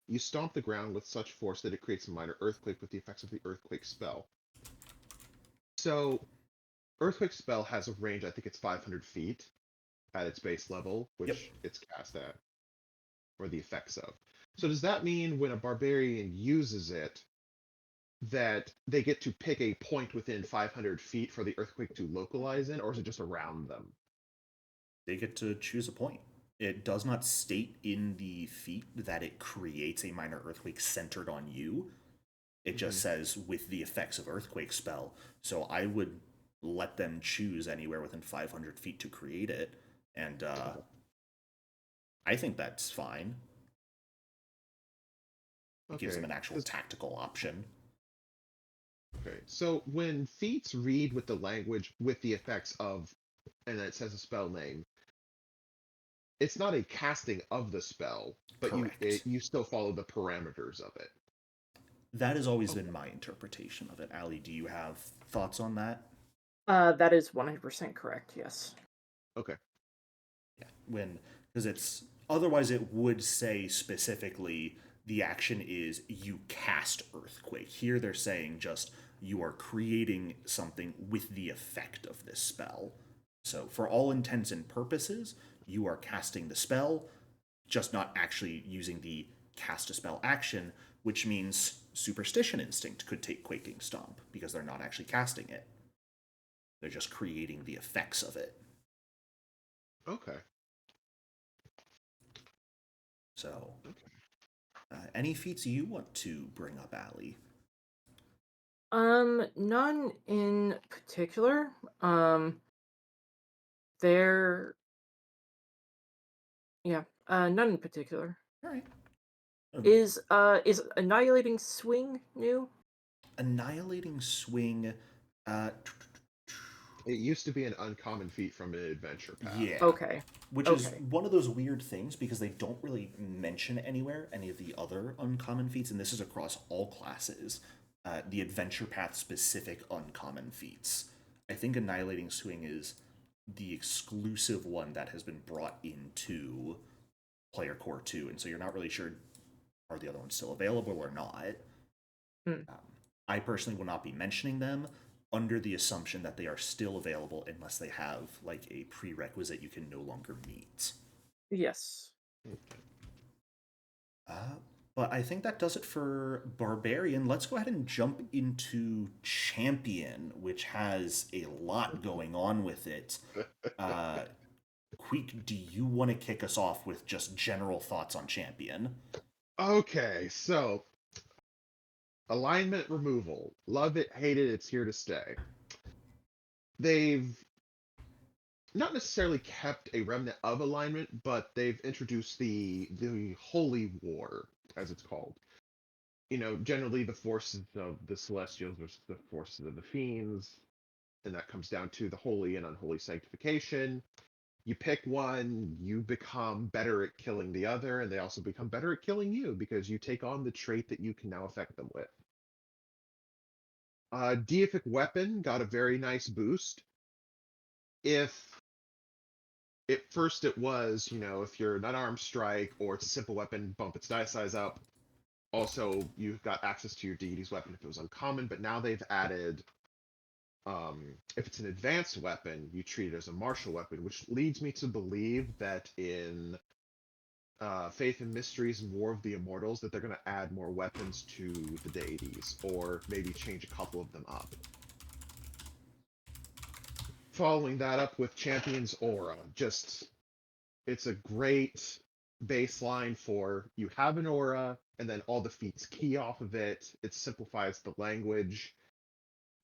You stomp the ground with such force that it creates a minor earthquake with the effects of the earthquake spell. So earthquake spell has a range, I think it's 500 feet at its base level, Yep. which it's cast at, or the effects of. So does that mean when a barbarian uses it, that they get to pick a point within 500 feet for the earthquake to localize in, or is it just around them? They get to choose a point. It does not state in the feat that it creates a minor earthquake centered on you. It just Hmm. says with the effects of earthquake spell. So I would let them choose anywhere within 500 feet to create it. And I think that's fine. It gives them Okay. an actual tactical option. Okay. So when feats read with the language with the effects of, and then it says a spell name, it's not a casting of the spell, but Correct. you still follow the parameters of it. That has always Okay. been my interpretation of it. Allie, do you have thoughts on that? That is 100% correct, yes. Okay. Yeah. Because it's otherwise it would say specifically the action is you cast Earthquake. Here they're saying just you are creating something with the effect of this spell. So for all intents and purposes, you are casting the spell, just not actually using the cast a spell action, which means Superstition Instinct could take Quaking Stomp because they're not actually casting it. They're just creating the effects of it. Okay. So, Okay. any feats you want to bring up, Allie? None in particular. There, yeah, none in particular. All right. Is Annihilating Swing new? Annihilating Swing. Uh, It used to be an uncommon feat from an adventure path. yeah. Okay. Which is Okay. one of those weird things because they don't really mention anywhere any of the other uncommon feats, and this is across all classes. The adventure path specific uncommon feats. I think Annihilating Swing is the exclusive one that has been brought into Player Core 2, and so you're not really sure are the other ones still available or not. Hmm. I personally will not be mentioning them under the assumption that they are still available unless they have like a prerequisite you can no longer meet. Yes. Uh, but I think that does it for Barbarian. Let's go ahead and jump into Champion, which has a lot going on with it. Uh, Queek, do you want to kick us off with just general thoughts on Champion? Okay, so alignment removal. Love it, hate it, it's here to stay. They've not necessarily kept a remnant of alignment, but they've introduced the holy war, as it's called. Generally the forces of the Celestials versus the forces of the Fiends, and that comes down to the holy and unholy sanctification. You pick one, you become better at killing the other, and they also become better at killing you because you take on the trait that you can now affect them with. Deific Weapon got a very nice boost. If at first it was, if you're an unarmed strike or it's a simple weapon, bump its die size up. Also, you've got access to your deity's weapon if it was uncommon, but now they've added, if it's an advanced weapon, you treat it as a martial weapon, which leads me to believe that in Faith and Mysteries and War of the Immortals, that they're going to add more weapons to the deities, or maybe change a couple of them up. Following that up with Champion's Aura, it's a great baseline for you have an aura, and then all the feats key off of it. It simplifies the language,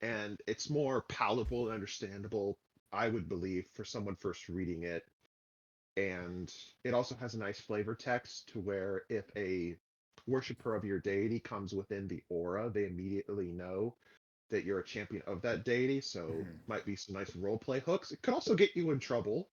and it's more palatable and understandable, I would believe, for someone first reading it. And it also has a nice flavor text to where if a worshiper of your deity comes within the aura, they immediately know that you're a champion of that deity. So Mhm. might be some nice roleplay hooks. It could also get you in trouble.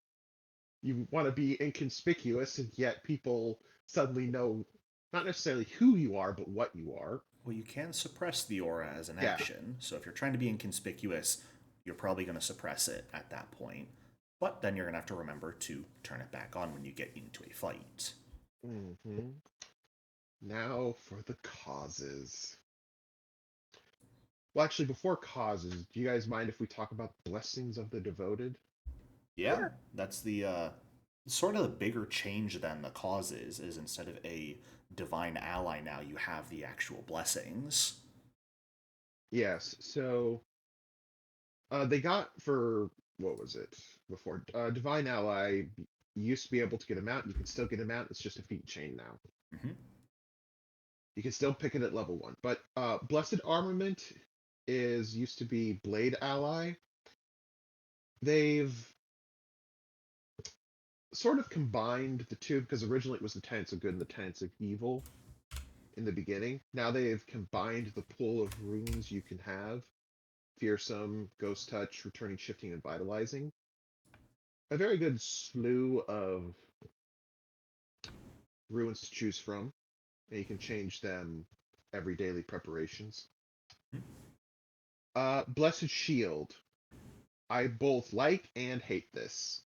You want to be inconspicuous, and yet people suddenly know not necessarily who you are, but what you are. Well, you can suppress the aura as an Yeah. action, so if you're trying to be inconspicuous, you're probably going to suppress it at that point. But then you're going to have to remember to turn it back on when you get into a fight. hmm Now for the causes. Well, actually, before causes, do you guys mind if we talk about blessings of the devoted? Yeah, Sure. that's the sort of the bigger change than the causes is instead of a divine ally now you have the actual blessings. Yes. So they got for what was it before? Divine Ally you used to be able to get him out. You can still get him out. It's just a feat chain now. Mm-hmm. You can still pick it at level 1. But Blessed Armament is used to be Blade Ally. They've sort of combined the two because originally it was the Tenets of Good and the Tenets of Evil in the beginning. Now they've combined the pool of runes you can have: Fearsome, Ghost Touch, Returning, Shifting, and Vitalizing. A very good slew of runes to choose from, and you can change them every daily preparations. Blessed Shield. I both like and hate this.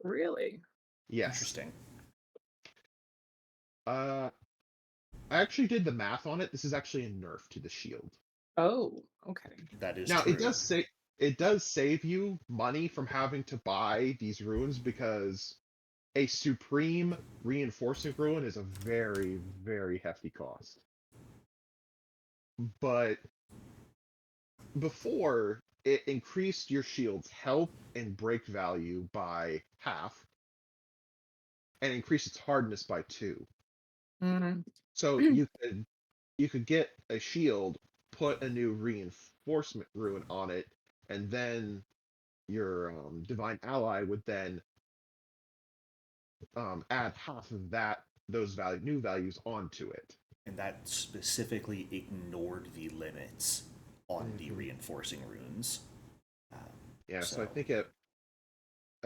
Really? Yes. Interesting. I actually did the math on it. This is actually a nerf to the shield. Oh, okay. That is Now true. it does save you money from having to buy these runes because a supreme reinforcing rune is a very, very hefty cost. But before, it increased your shield's health and break value by half and increased its hardness by 2. Mhm. So you could get a shield, put a new reinforcement rune on it, and then your divine ally would then add half of those new values onto it. And that specifically ignored the limits on the Hmm. reinforcing runes. Um, Yeah, so so I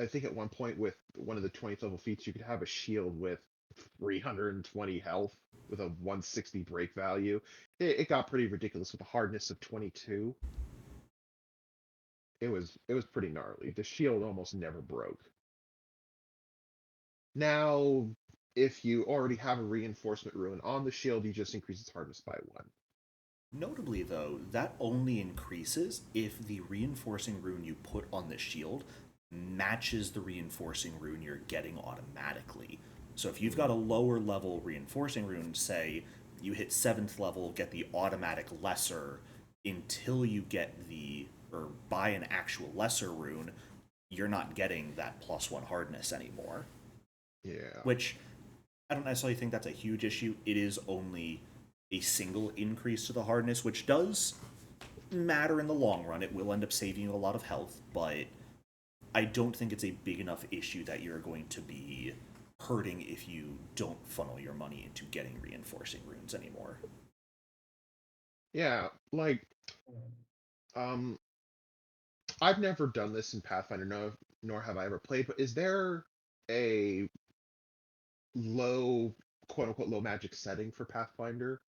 think at one point with one of the 20th level feats, you could have a shield with 320 health with a 160 break value. It got pretty ridiculous with a hardness of 22. It was pretty gnarly. The shield almost never broke. Now, if you already have a reinforcement rune on the shield, you just increase its hardness by 1. notably, though, that only increases if the reinforcing rune you put on the shield matches the reinforcing rune you're getting automatically. So if you've got a lower level reinforcing rune, say you hit 7th level, get the automatic lesser until you get the or buy an actual lesser rune, you're not getting that +1 hardness anymore. Yeah. Which I don't necessarily think that's a huge issue. It is only a single increase to the hardness, which does matter in the long run. It will end up saving you a lot of health, but I don't think it's a big enough issue that you're going to be hurting if you don't funnel your money into getting reinforcing runes anymore. Yeah, like um I've never done this in Pathfinder, no, nor have I ever played, but is there a low, quote unquote, low magic setting for Pathfinder?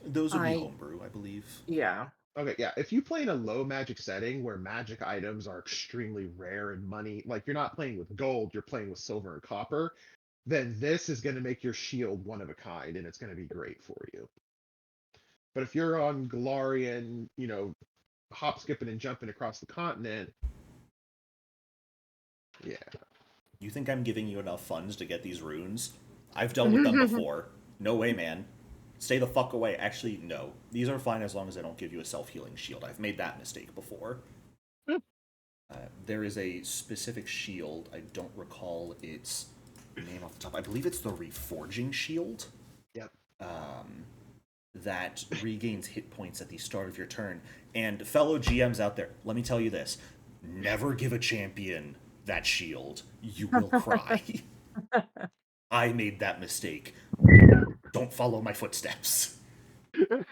Those would be I homebrew, I believe. yeah. Okay, yeah. If you play in a low magic setting where magic items are extremely rare and money, like you're not playing with gold, you're playing with silver and copper, then this is going to make your shield one of a kind and it's going to be great for you. But if you're on Galarian, hop, skipping, and jumping across the continent, yeah. You think I'm giving you enough funds to get these runes? I've dealt with them before. No way, man. Stay the fuck away. Actually, no. These are fine as long as I don't give you a self healing shield. I've made that mistake before. There is a specific shield. I don't recall its name off the top. I believe it's the Reforging Shield Yep. that regains hit points at the start of your turn. And fellow GMs out there, let me tell you this: never give a champion that shield. You will cry. I made that mistake. Don't follow my footsteps. It's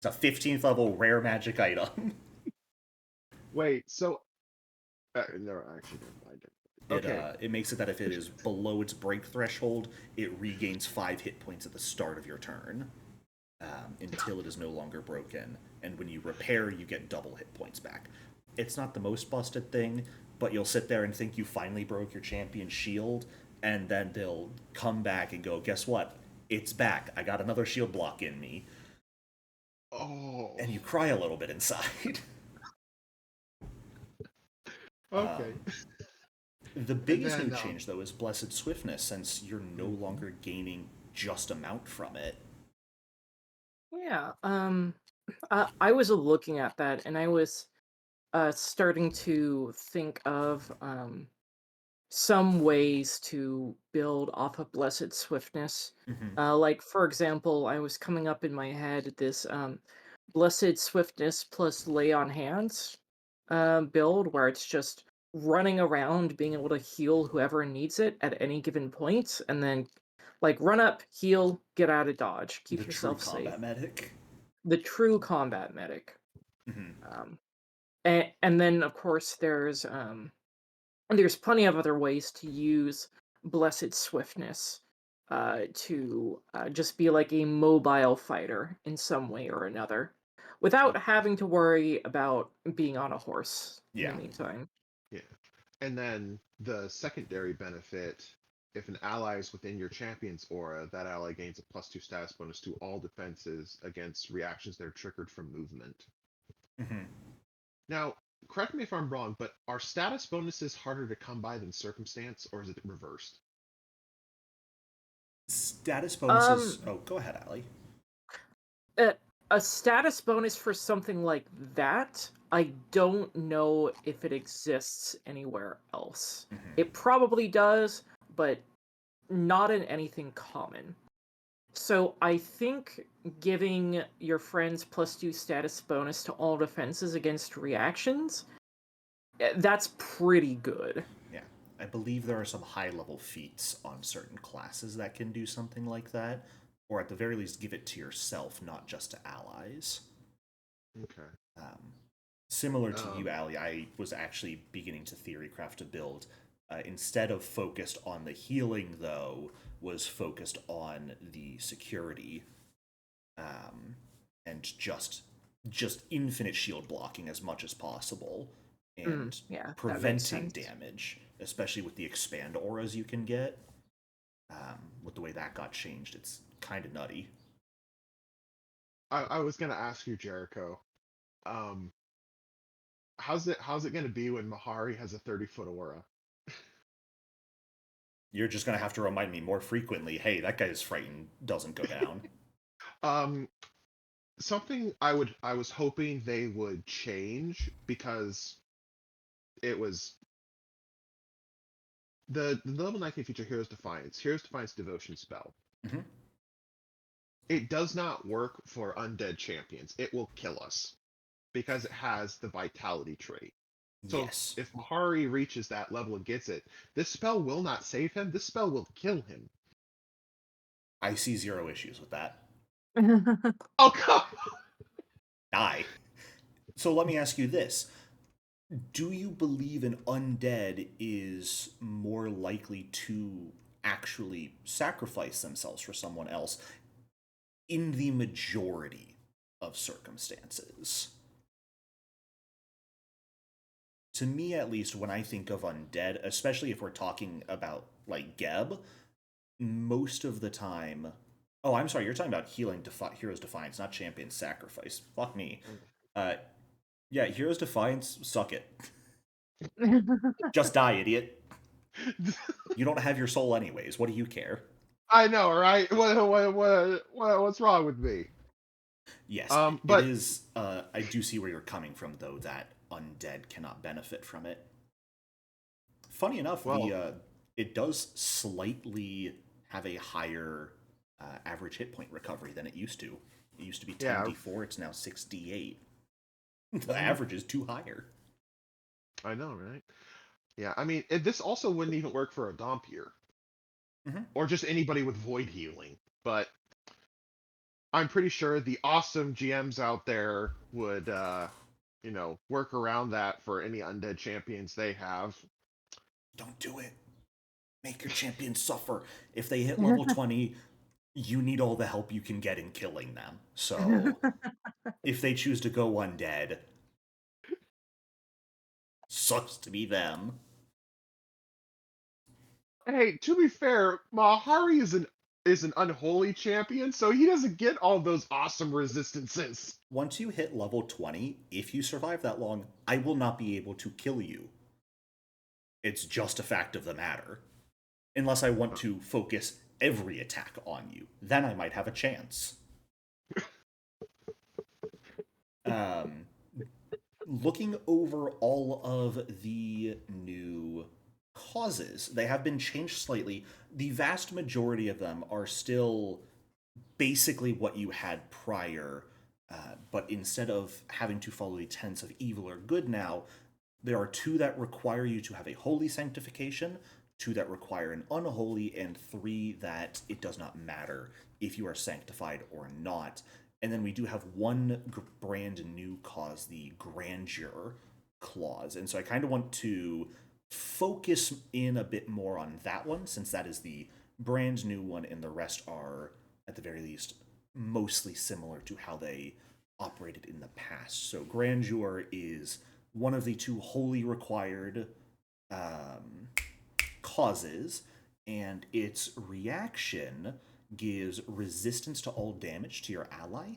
a 15th level rare magic item. Wait, so no, actually, never mind. Okay. It makes it that if it is below its break threshold, it regains 5 hit points at the start of your turn until it is no longer broken. And when you repair, you get double hit points back. It's not the most busted thing, but you'll sit there and think you finally broke your champion's shield, and then they'll come back and go, guess what? It's back. I got another shield block in me. Oh. And you cry a little bit inside. Okay. The And biggest then new change, though, is Blessed Swiftness, since you're no longer gaining just amount from it. Yeah. I was looking at that and I was starting to think of some ways to build off of Blessed Swiftness. Like, for example, I was coming up in my head this Blessed Swiftness plus Lay on Hands build where it's just running around, being able to heal whoever needs it at any given point, and then like run up, heal, get out of dodge, keep The true yourself safe. combat medic. The true combat medic. Mm-hmm. And then of course there's plenty of other ways to use Blessed Swiftness to just be like a mobile fighter in some way or another, without having to worry about being on a horse in the meantime. Yeah. And then the secondary benefit, if an ally is within your champion's aura, that ally gains a +2 status bonus to all defenses against reactions that are triggered from movement. Mm-hmm. Now, correct me if I'm wrong, but are status bonuses harder to come by than circumstance, or is it reversed? Status bonuses. Oh, go ahead, Allie. A status bonus for something like that, I don't know if it exists anywhere else. Mm-hmm. It probably does, but not in anything common. So I think giving your friends +2 status bonus to all defenses against reactions, that's pretty good. Yeah. I believe there are some high-level feats on certain classes that can do something like that, or at the very least give it to yourself, not just to allies. Okay. Similar to you, Allie, I was actually beginning to theorycraft a build. Instead of focused on the healing, though, was focused on the security, and just infinite shield blocking as much as possible, and preventing damage, especially with the expand auras you can get. With the way that got changed, it's kind of nutty. I was gonna ask you, Jeriko. How's it gonna be when Mahari has a 30-foot aura? You're just gonna have to remind me more frequently. Hey, that guy's frightened doesn't go down. Something I was hoping they would change, because it was the level 19 feature Heroes Defiance. Heroes Defiance Devotion spell. Mm-hmm. It does not work for undead champions. It will kill us because it has the vitality trait. So Yes. if Mahari reaches that level and gets it, this spell will not save him. This spell will kill him. I see zero issues with that. Oh, come Die. So let me ask you this. Do you believe an undead is more likely to actually sacrifice themselves for someone else in the majority of circumstances? To me, at least, when I think of undead, especially if we're talking about, like, Geb, most of the time... Oh, I'm sorry, you're talking about Heroes Defiance, not Champion Sacrifice. Fuck me. Yeah, Heroes Defiance, suck it. Just die, idiot. You don't have your soul anyways. What do you care? I know, right? What's wrong with me? Yes, but it is. I do see where you're coming from, though. That undead cannot benefit from it. Funny enough, it does slightly have a higher average hit point recovery than it used to. It used to be 10d4. It's now 6d8. The average is too higher. I know, right? Yeah, I mean, this also wouldn't even work for a Dompier. Mm-hmm. Or just anybody with void healing. But I'm pretty sure the awesome GMs out there would, work around that for any undead champions they have. Don't do it. Make your champion suffer. If they hit level 20, you need all the help you can get in killing them. So, if they choose to go undead, sucks to be them. Hey, to be fair, Mahari is an unholy champion, so he doesn't get all those awesome resistances. Once you hit level 20, if you survive that long, I will not be able to kill you. It's just a fact of the matter. Unless I want to focus every attack on you. Then I might have a chance. Looking over all of the new causes, they have been changed slightly. The vast majority of them are still basically what you had prior, but instead of having to follow the tenets of evil or good now, There are 2 that require you to have a holy sanctification, 2 that require an unholy, and 3 that it does not matter if you are sanctified or not. And then we do have one brand new cause, the grandeur clause. And so I kind of want to focus in a bit more on that one, since that is the brand new one, and the rest are, at the very least, mostly similar to how they operated in the past. So grandeur is one of the 2 wholly required um, causes, and its reaction gives resistance to all damage to your ally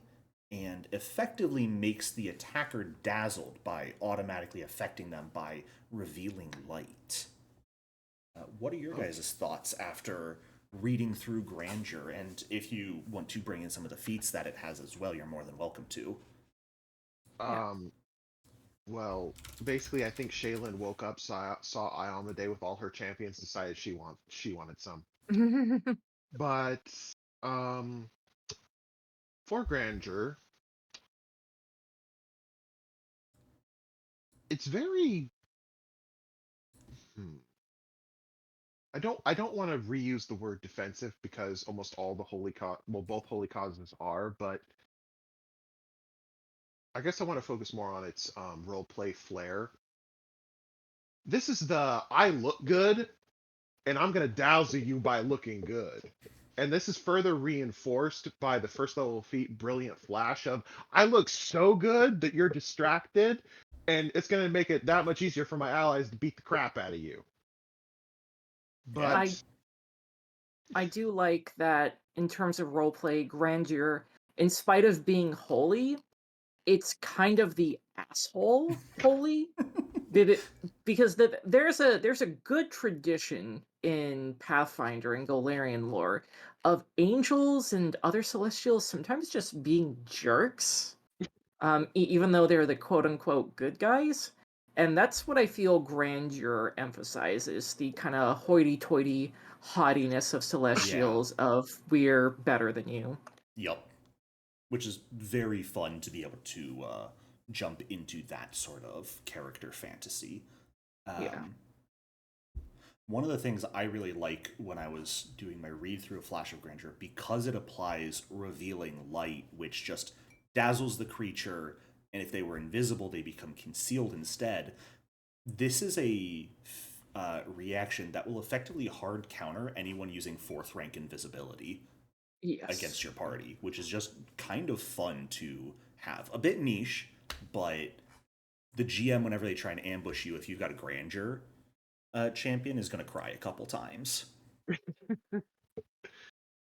and effectively makes the attacker dazzled by automatically affecting them by revealing light. What are your guys' thoughts after reading through Grandeur? And if you want to bring in some of the feats that it has as well, you're more than welcome to. Yeah. Well, basically, I think Shaylin woke up, saw Ion the day with all her champions, decided she wanted some. But um, for Grandeur, it's very. Hmm, I don't want to reuse the word defensive because almost all the both holy causes are, but I guess I want to focus more on its role play flair. This is the I look good and I'm gonna dazzle you by looking good. And this is further reinforced by the first level feat Brilliant Flash of I look so good that you're distracted, and it's gonna make it that much easier for my allies to beat the crap out of you. Yeah. I But I do like that in terms of roleplay, grandeur, in spite of being holy, it's kind of the asshole holy. Did it because there's a good tradition in Pathfinder and Golarian lore of angels and other celestials sometimes just being jerks, even though they're the quote unquote good guys. And that's what I feel grandeur emphasizes, the kind of hoity toity haughtiness of Yeah. celestials of we're better than you. Yup. Which is very fun to be able to jump into that sort of character fantasy. Yeah. Um, One of the things I really like when I was doing my read through of Flash of Grandeur, because it applies revealing light, which just dazzles the creature, and if they were invisible, they become concealed instead. This is a reaction that will effectively hard counter anyone using 4th rank invisibility against Yes. your party, which is just kind of fun to have. A bit niche, but the GM, whenever they try and ambush you, if you've got a grandeur champion, is going to cry a couple times, and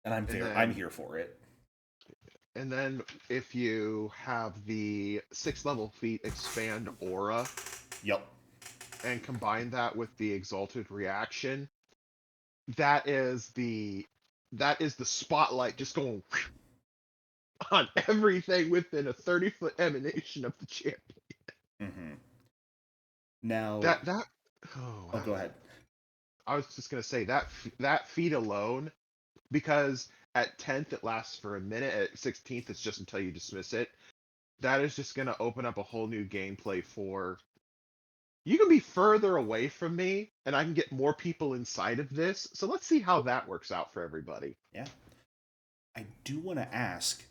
and I'm then here for it. and then if you have the 6th level feat Expand Aura Yup. and combine that with the Exalted Reaction, that is the that is the spotlight just going on everything within a 30-foot emanation of the champion. Mm-hmm. Now, That oh oh, go wow. ahead. I was just gonna say that feat alone, because at 10th it lasts for a minute, at 16th it's just until you dismiss it. That is just gonna open up a whole new gameplay for you can be further away from me and I can get more people inside of this. So let's see how that works out for everybody. Yeah, I do want to ask,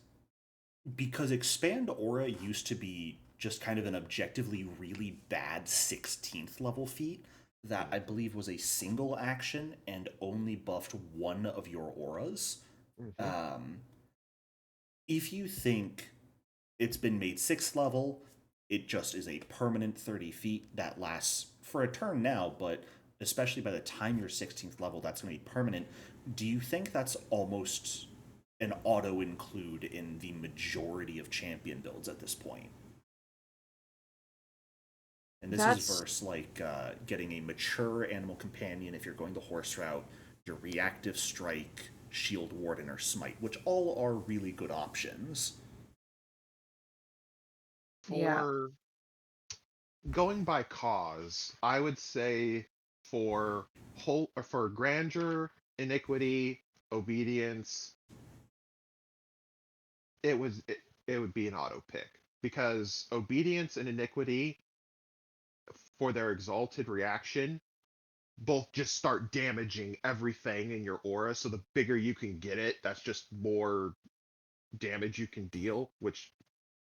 because Expand Aura used to be just kind of an objectively really bad 16th level feat that I believe was a single action and only buffed one of your auras. Mm-hmm. Um, if you think it's been made 6th level, it just is a permanent 30 feet that lasts for a turn now, but especially by the time you're 16th level, that's going to be permanent. Do you think that's almost an auto include in the majority of champion builds at this point? And this is That's versus like getting a mature animal companion if you're going the horse route, your reactive strike, shield warden, or smite, which all are really good options. yeah. For going by cause, I would say for for grandeur, iniquity, obedience, it would be an auto pick because obedience and iniquity for their exalted reaction, both just start damaging everything in your aura. So the bigger you can get it, that's just more damage you can deal, which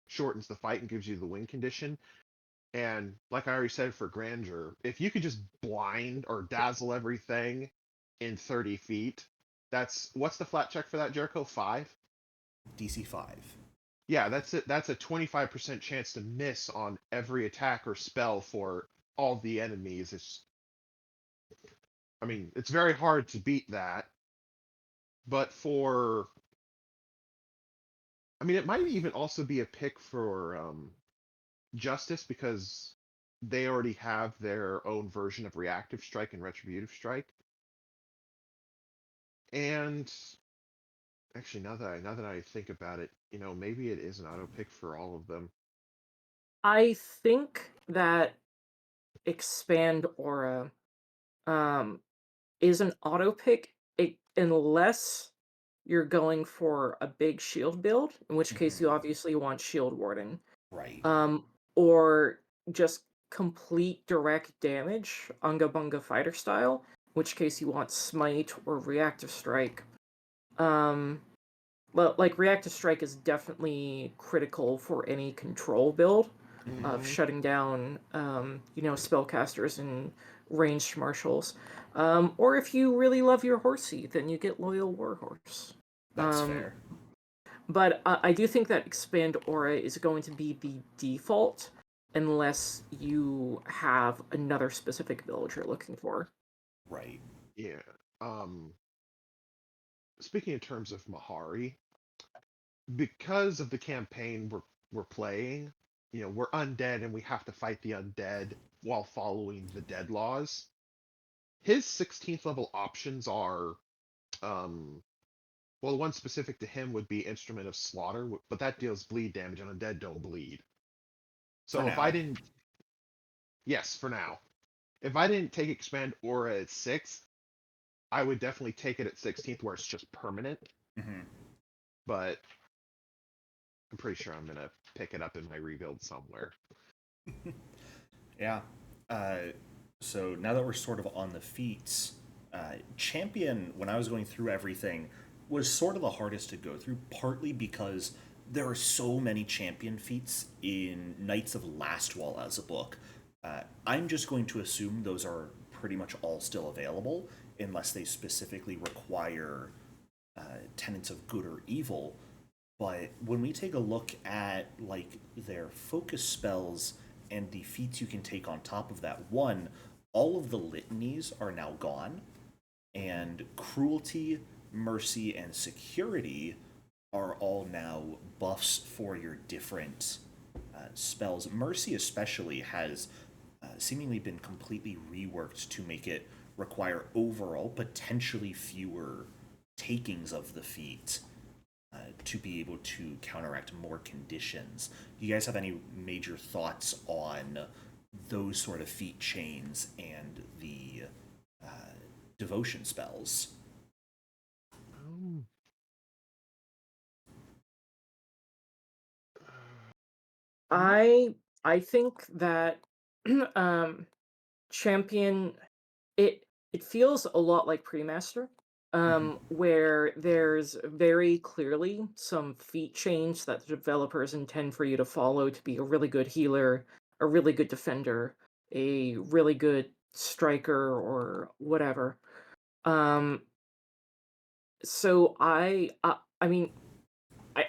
shortens the fight and gives you the win condition. And like I already said for grandeur, if you could just blind or dazzle everything in 30 feet, that's what's the flat check for that, Jeriko? 5? DC 5. Yeah, that's it. That's a 25% chance to miss on every attack or spell for all the enemies. I mean, it's very hard to beat that. But I mean, it might even also be a pick for Justice, because they already have their own version of reactive strike and retributive strike. And actually, now that I think about it, maybe it is an auto pick for all of them. I think that expand aura is an auto pick, unless you're going for a big shield build, in which case you obviously want shield warding. Right. Or just complete direct damage, Unga Bunga fighter style, in which case you want smite or reactive strike. Well, like reactive strike is definitely critical for any control build of shutting down, spellcasters and ranged marshals. Or if you really love your horsey, then you get loyal warhorse. That's fair. But I do think that expand aura is going to be the default unless you have another specific build you're looking for. Right. Yeah. Speaking in terms of Mahari, because of the campaign we're playing, we're undead and we have to fight the undead while following the dead laws. His 16th level options are, well, one specific to him would be Instrument of Slaughter, but that deals bleed damage, and undead don't bleed. For So if now. I didn't, yes, for now, if I didn't take Expand Aura at 6, I would definitely take it at 16th, where it's just permanent. Mm-hmm. But I'm pretty sure I'm gonna pick it up in my rebuild somewhere. Yeah. So now that we're sort of on the feats, Champion, when I was going through everything, was sort of the hardest to go through, partly because there are so many champion feats in Knights of Lastwall as a book. I'm just going to assume those are pretty much all still available, unless they specifically require tenets of good or evil. But when we take a look at like their focus spells and the feats you can take on top of that, one, all of the litanies are now gone, and cruelty, mercy, and security are all now buffs for your different spells. Mercy, especially, has seemingly been completely reworked to make it require overall potentially fewer takings of the feat to be able to counteract more conditions. Do you guys have any major thoughts on those sort of feat chains and the devotion spells? Um, I think that champion, it feels a lot like Premaster, where there's very clearly some feat change that the developers intend for you to follow to be a really good healer, a really good defender, a really good striker, or whatever. Um, so I mean,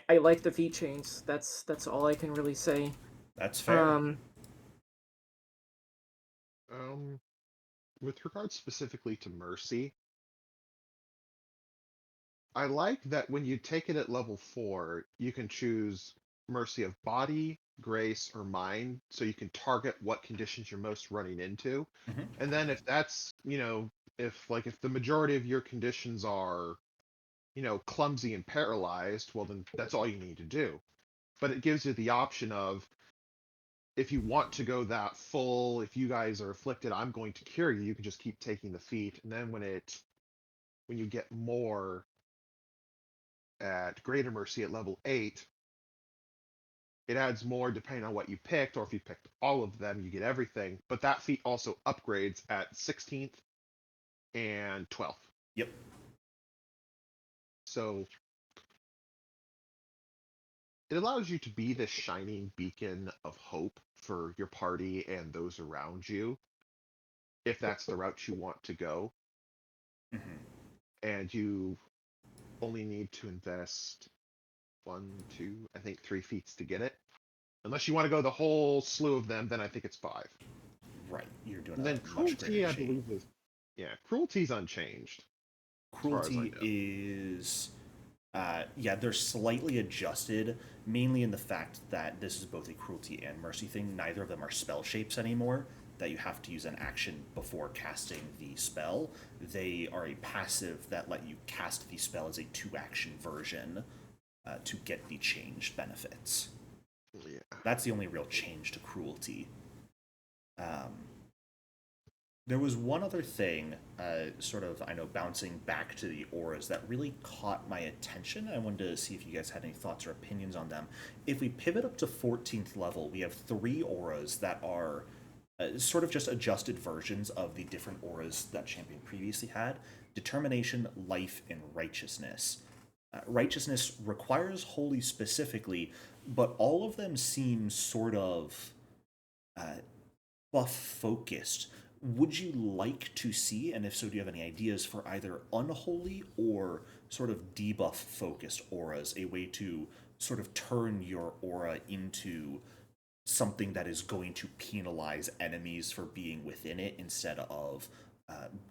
I like the feat change. That's all I can really say. That's fair. Um, um, with regards specifically to Mercy, I like that when you take it at level 4, you can choose Mercy of Body, Grace, or Mind, so you can target what conditions you're most running into. Mm-hmm. And then if that's, if the majority of your conditions are, clumsy and paralyzed, well, then that's all you need to do. But it gives you the option of, if you want to go that full, if you guys are afflicted, I'm going to cure you. You can just keep taking the feat, and then when you get more at Greater Mercy at level 8, It adds more depending on what you picked, or if you picked all of them, you get everything. But that feat also upgrades at 16th and 12th. Yep. So it allows you to be this shining beacon of hope for your party and those around you, if that's the route you want to go. Mm-hmm. And you only need to invest 3 feats to get it. Unless you want to go the whole slew of them, then I think it's 5. Right, you're doing And then a much cruelty, greater I chain. believe, cruelty's unchanged. As far as I Cruelty know. is, they're slightly adjusted, mainly in the fact that this is both a cruelty and mercy thing. Neither of them are spell shapes anymore, that you have to use an action before casting the spell. They are a passive that let you cast the spell as a 2-action version to get the changed benefits. Yeah. That's the only real change to cruelty. There was one other thing, bouncing back to the auras that really caught my attention. I wanted to see if you guys had any thoughts or opinions on them. If we pivot up to 14th level, we have 3 auras that are sort of just adjusted versions of the different auras that Champion previously had: Determination, Life, and Righteousness. Righteousness requires Holy specifically, but all of them seem sort of buff focused. Would you like to see, and if so, do you have any ideas for either unholy or sort of debuff focused auras, a way to sort of turn your aura into something that is going to penalize enemies for being within it instead of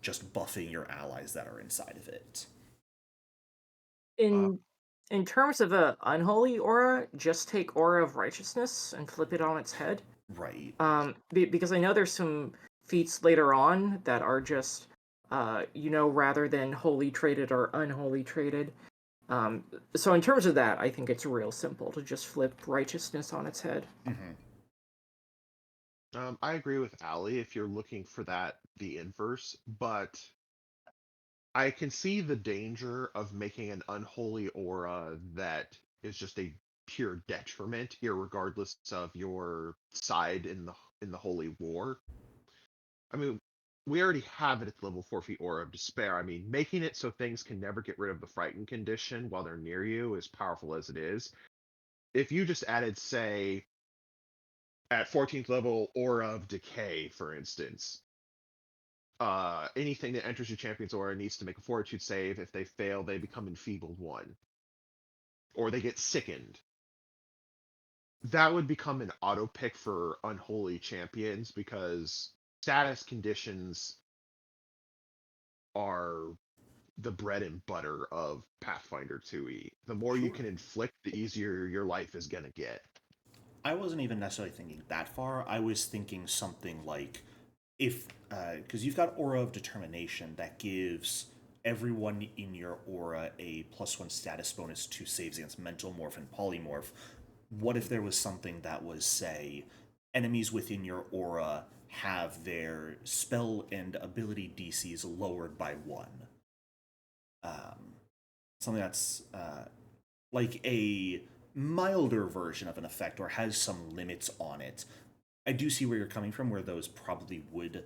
just buffing your allies that are inside of it? Uh, In terms of a unholy aura, just take Aura of Righteousness and flip it on its head. Right. Because I know there's some feats later on that are just, rather than holy traded or unholy traded. So in terms of that, I think it's real simple to just flip Righteousness on its head. Mm-hmm. I agree with Ali if you're looking for the inverse, but I can see the danger of making an unholy aura that is just a pure detriment, irregardless of your side in the holy war. I mean, we already have it at the level 4 feet Aura of Despair. I mean, making it so things can never get rid of the frightened condition while they're near you, as powerful as it is. If you just added, say, at 14th level Aura of Decay, for instance, anything that enters your champion's aura needs to make a fortitude save. If they fail, they become enfeebled 1. Or they get sickened. That would become an auto pick for unholy champions because status conditions are the bread and butter of Pathfinder 2e. The more you Sure. can inflict, the easier your life is going to get. I wasn't even necessarily thinking that far. I was thinking something like, if because you've got Aura of Determination that gives everyone in your aura a +1 status bonus to saves against mental morph and polymorph. What if there was something that was, say, enemies within your aura have their spell and ability DCs lowered by 1? Something that's like a milder version of an effect or has some limits on it. I do see where you're coming from, where those probably would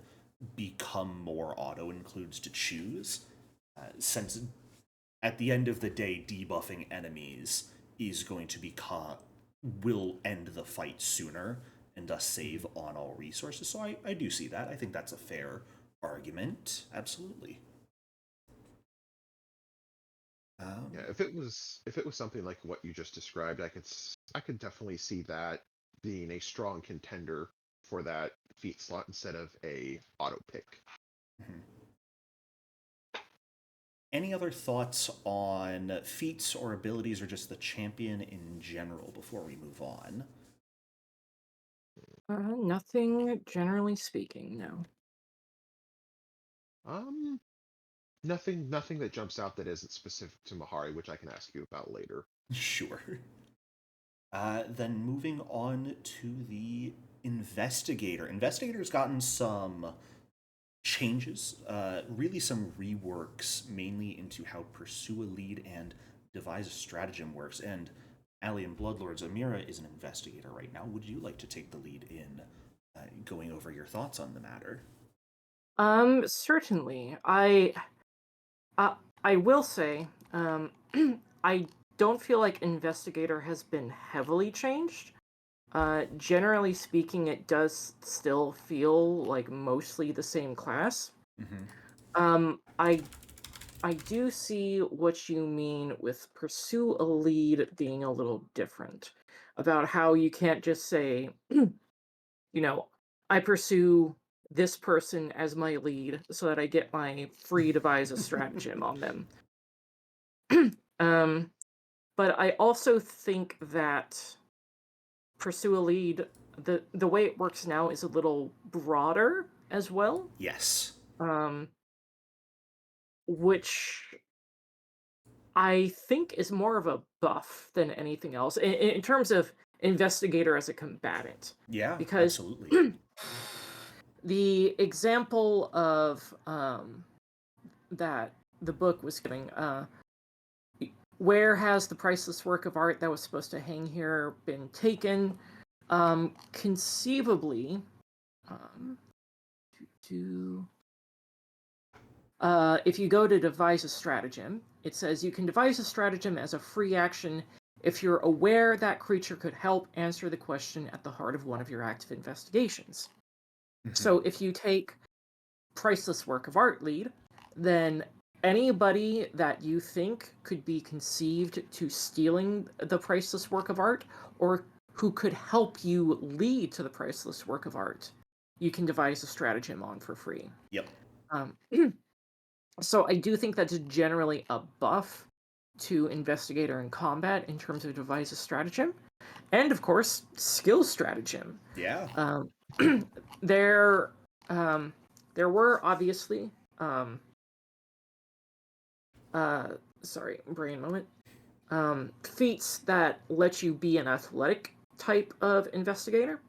become more auto includes to choose, since at the end of the day, debuffing enemies is going to become will end the fight sooner and thus save on all resources. So I do see that. I think that's a fair argument. Absolutely. Yeah, Um, if it was something like what you just described, I could definitely see that being a strong contender for that feat slot instead of a auto pick. mhm. Any other thoughts on feats or abilities or just the champion in general before we move on? Nothing, generally speaking, no. Um, nothing that jumps out that isn't specific to Mahari, which I can ask you about later. Sure. Then moving on to the Investigator. Investigator's gotten some changes, really some reworks, mainly into how pursue a lead and devise a stratagem works. And Alien Bloodlords, Amira is an investigator right now. Would you like to take the lead in going over your thoughts on the matter? Certainly. I will say, I don't feel like Investigator has been heavily changed. Generally speaking, it does still feel like mostly the same class. Mm-hmm. I do see what you mean with pursue a lead being a little different. About how you can't just say, I pursue this person as my lead so that I get my free devise a stratagem on them. Um, but I also think that pursue a lead, the way it works now is a little broader as well. Yes. Which I think is more of a buff than anything else in terms of investigator as a combatant. Yeah, Because absolutely. the example of that the book was giving, where has the priceless work of art that was supposed to hang here been taken? Conceivably, if you go to devise a stratagem, it says you can devise a stratagem as a free action if you're aware that creature could help answer the question at the heart of one of your active investigations. Mm-hmm. So if you take priceless work of art lead, then anybody that you think could be conceived to stealing the priceless work of art, or who could help you lead to the priceless work of art, you can devise a stratagem on for free. Yep. So I do think that's generally a buff to investigator and combat in terms of devise a stratagem, and of course skill stratagem. Yeah. There were obviously sorry, brain moment. Feats that let you be an athletic type of investigator,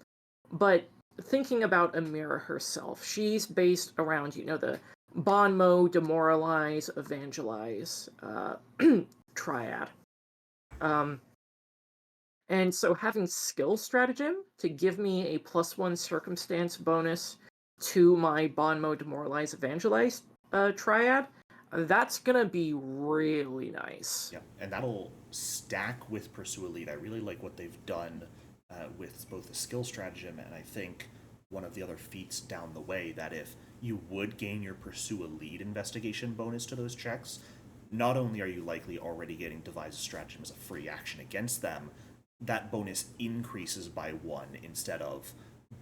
but thinking about Amira herself, she's based around the Bonmo, demoralize, evangelize triad. And so having skill stratagem to give me a +1 circumstance bonus to my Bonmo, demoralize, evangelize triad, that's gonna be really nice. Yeah, and that'll stack with Pursue Elite. I really like what they've done with both the skill stratagem and I think one of the other feats down the way, that if you would gain your Pursue a Lead investigation bonus to those checks, not only are you likely already getting Devise a Stratagem as a free action against them, that bonus increases by 1 instead of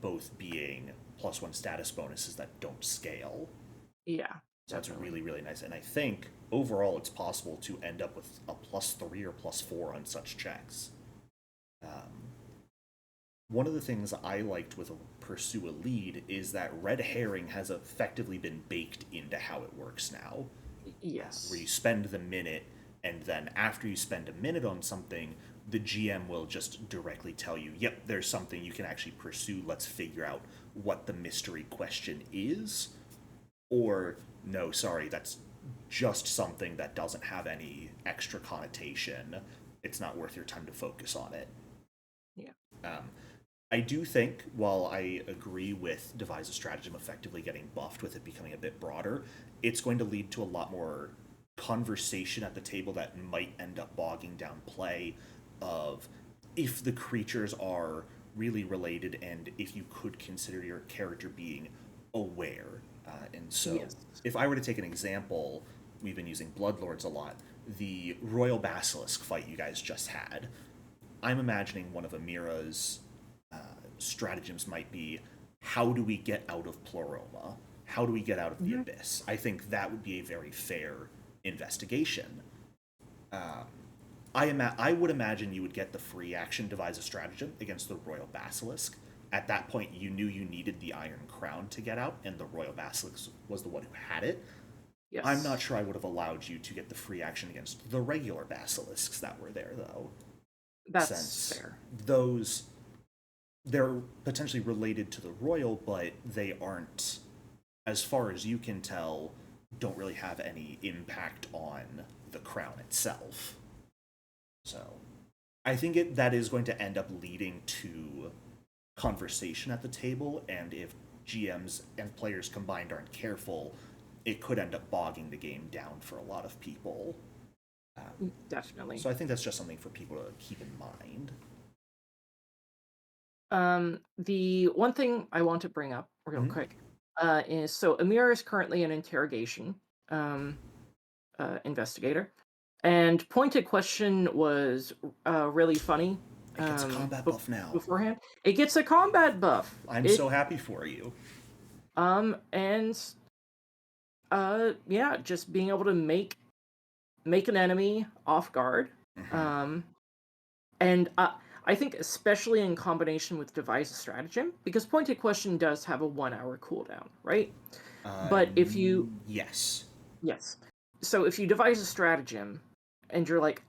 both being +1 status bonuses that don't scale. Yeah. So that's really, really nice. And I think overall it's possible to end up with a +3 or +4 on such checks. One of the things I liked with Pursue a Lead is that red herring has effectively been baked into how it works now. Yes. Where you spend the minute, and then after you spend a minute on something, the GM will just directly tell you, yep, there's something you can actually pursue. Let's figure out what the mystery question is. Or, no, sorry, that's just something that doesn't have any extra connotation. It's not worth your time to focus on it. Yeah. I do think, while I agree with Devise a Stratagem effectively getting buffed with it becoming a bit broader, it's going to lead to a lot more conversation at the table that might end up bogging down play of if the creatures are really related and if you could consider your character being aware. And so, Yes. if I were to take an example, we've been using Bloodlords a lot, the Royal Basilisk fight you guys just had. I'm imagining one of Amira's stratagems might be, how do we get out of Pleroma? How do we get out of the Abyss? I think that would be a very fair investigation. I would imagine you would get the free action Devise a Stratagem against the Royal Basilisk. At that point, you knew you needed the Iron Crown to get out, and the Royal Basilisk was the one who had it. Yes. I'm not sure I would have allowed you to get the free action against the regular basilisks that were there, though. That's fair. They're potentially related to the royal, but they aren't, as far as you can tell, don't really have any impact on the crown itself. So, I think that is going to end up leading to conversation at the table, and if GMs and players combined aren't careful, it could end up bogging the game down for a lot of people. Definitely. So I think that's just something for people to keep in mind. The one thing I want to bring up real quick is so Amir is currently an interrogation investigator, and pointed question was really funny. It gets a combat buff now. Beforehand, it gets a combat buff. I'm so happy for you. And yeah, just being able to make an enemy off guard. And I think especially in combination with devise a stratagem, because pointed question does have a 1 hour cooldown, right? But if you yes, so if you devise a stratagem and you're like,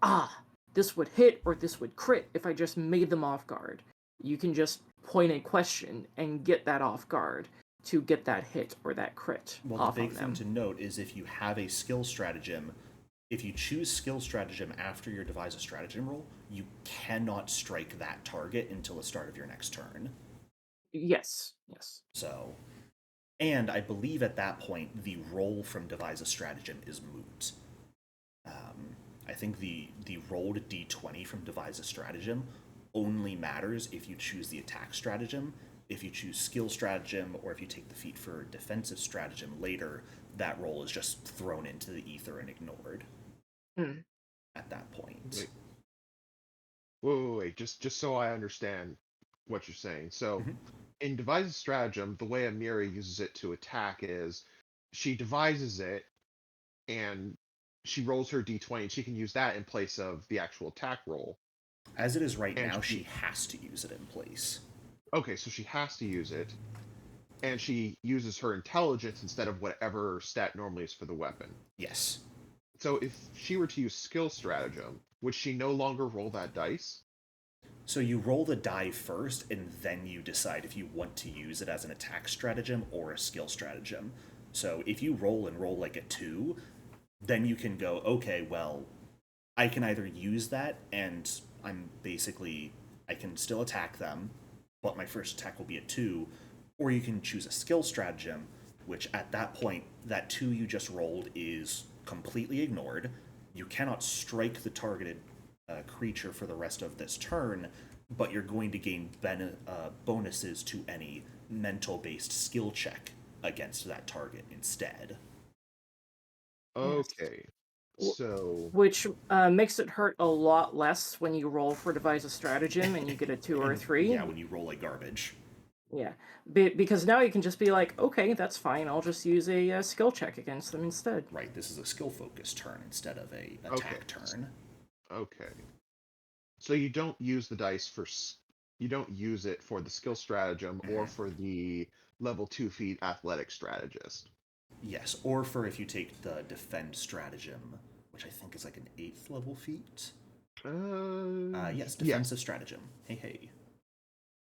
this would hit or this would crit if I just made them off guard, you can just point a question and get that off guard to get that hit or that crit. Well, the big thing to note is if you have a skill stratagem, if you choose skill stratagem after your devise a stratagem roll, you cannot strike that target until the start of your next turn. Yes. So, and I believe at that point the roll from devise a stratagem is moot. I think the rolled d20 from devise a stratagem only matters if you choose the attack stratagem. If you choose skill stratagem, or if you take the feat for defensive stratagem later, that roll is just thrown into the ether and ignored at that point. Wait. Just so I understand what you're saying. So, in devise a stratagem, the way Amira uses it to attack is she devises it, and she rolls her d20, and she can use that in place of the actual attack roll. As it is right now, she has to use it in place. Okay, so she has to use it, and she uses her intelligence instead of whatever stat normally is for the weapon. Yes. So if she were to use skill stratagem, would she no longer roll that dice? So you roll the die first, and then you decide if you want to use it as an attack stratagem or a skill stratagem. So if you roll like a 2, then you can go, okay, well, I can either use that and I can still attack them, but my first attack will be a 2, or you can choose a skill stratagem, which at that point, that 2 you just rolled is completely ignored. You cannot strike the targeted creature for the rest of this turn, but you're going to gain bonuses to any mental-based skill check against that target instead. Okay. So, which makes it hurt a lot less when you roll for devise a stratagem and you get a 2 or a 3. Yeah, when you roll like garbage. Yeah, because now you can just be like, okay, that's fine. I'll just use a skill check against them instead. Right, this is a skill-focused turn instead of a attack turn. Okay. So you don't use the dice you don't use it for the skill stratagem or for the level 2 feat athletic strategist. Yes, or for if you take the defend stratagem, which I think is like an 8th level feat. Yes, defensive stratagem. Hey.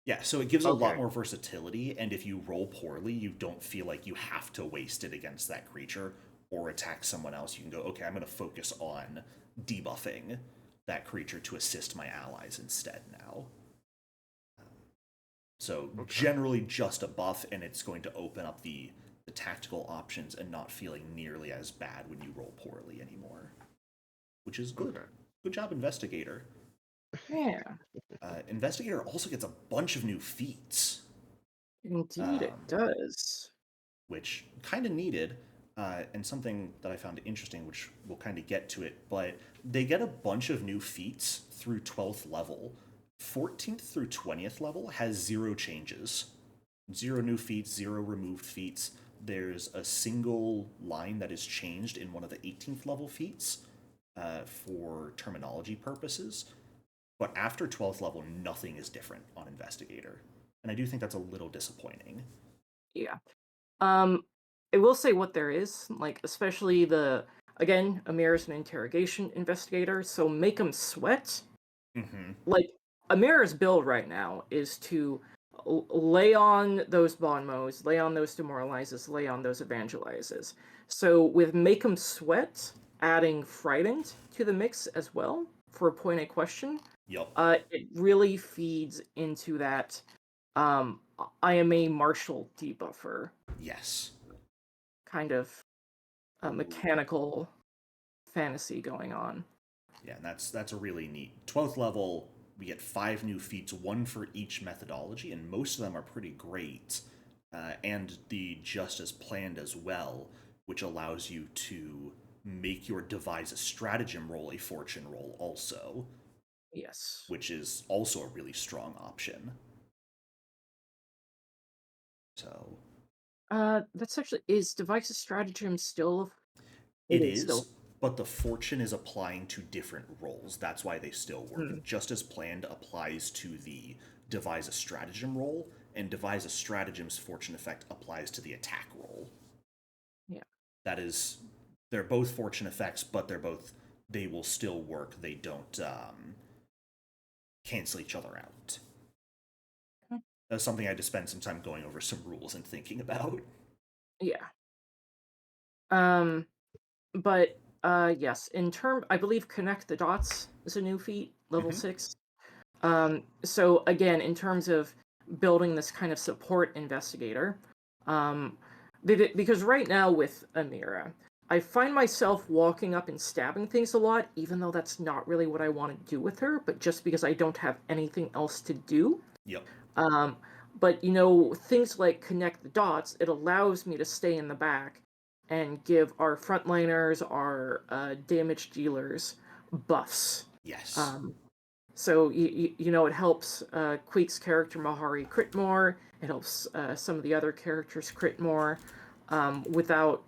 Yeah, so it gives a lot more versatility, and if you roll poorly, you don't feel like you have to waste it against that creature or attack someone else. You can go, okay, I'm going to focus on debuffing that creature to assist my allies instead now. So generally just a buff, and it's going to open up the tactical options and not feeling nearly as bad when you roll poorly anymore. Which is good. Good job, Investigator. Yeah. Investigator also gets a bunch of new feats. Indeed, it does. Which kind of needed, and something that I found interesting, which we'll kind of get to it, but they get a bunch of new feats through 12th level. 14th through 20th level has 0 changes. 0 new feats, 0 removed feats. There's a single line that is changed in one of the 18th level feats for terminology purposes. But after 12th level, nothing is different on Investigator. And I do think that's a little disappointing. Yeah. I will say what there is, like, especially again, Amir is an interrogation investigator, so make him sweat. Like, Amir's build right now is to lay on those bon mots, lay on those demoralizes, lay on those evangelizes. So with make him sweat, adding frightened to the mix as well for a point of question Yep. It really feeds into that. I am a martial debuffer Yes. kind of mechanical fantasy going on. Yeah, and that's a really neat 12th level. We get 5 new feats, one for each methodology, and most of them are pretty great. And the just as planned as well, which allows you to make your devise a stratagem roll a fortune roll also, Yes. which is also a really strong option. So That's actually, is devices stratagem still? it It is still. is, but the fortune is applying to different rolls. That's why they still work. Hmm. Just as planned applies to the devise a stratagem roll, and devise a stratagem's fortune effect applies to the attack roll. Yeah. That is, they're both fortune effects, but they will still work. They don't cancel each other out. Hmm. That's something I had to spend some time going over some rules and thinking about. Yeah. But yes, I believe connect the dots is a new feat, level Mhm. 6. So again, in terms of building this kind of support investigator, um, because right now with Amira, I find myself walking up and stabbing things a lot, even though that's not really what I want to do with her, but just because I don't have anything else to do. Yep. Um, but things like connect the dots, it allows me to stay in the back and give our frontliners, our damage dealers, buffs. Yes. Um, so it helps Queek's character Mahari crit more. It helps some of the other characters crit more, without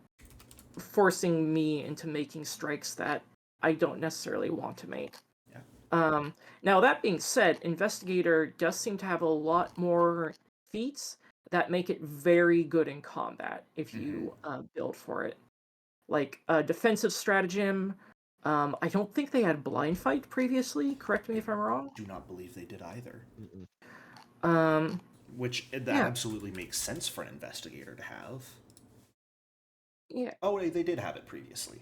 forcing me into making strikes that I don't necessarily want to make. Yeah. Now that being said, Investigator does seem to have a lot more feats that make it very good in combat if you build for it. Like defensive stratagem. I don't think they had blind fight previously. Correct me I if I'm wrong. do not believe they did either. Mm-mm. Which that Yeah, absolutely makes sense for an investigator to have. yeah. Oh, wait, they did have it previously.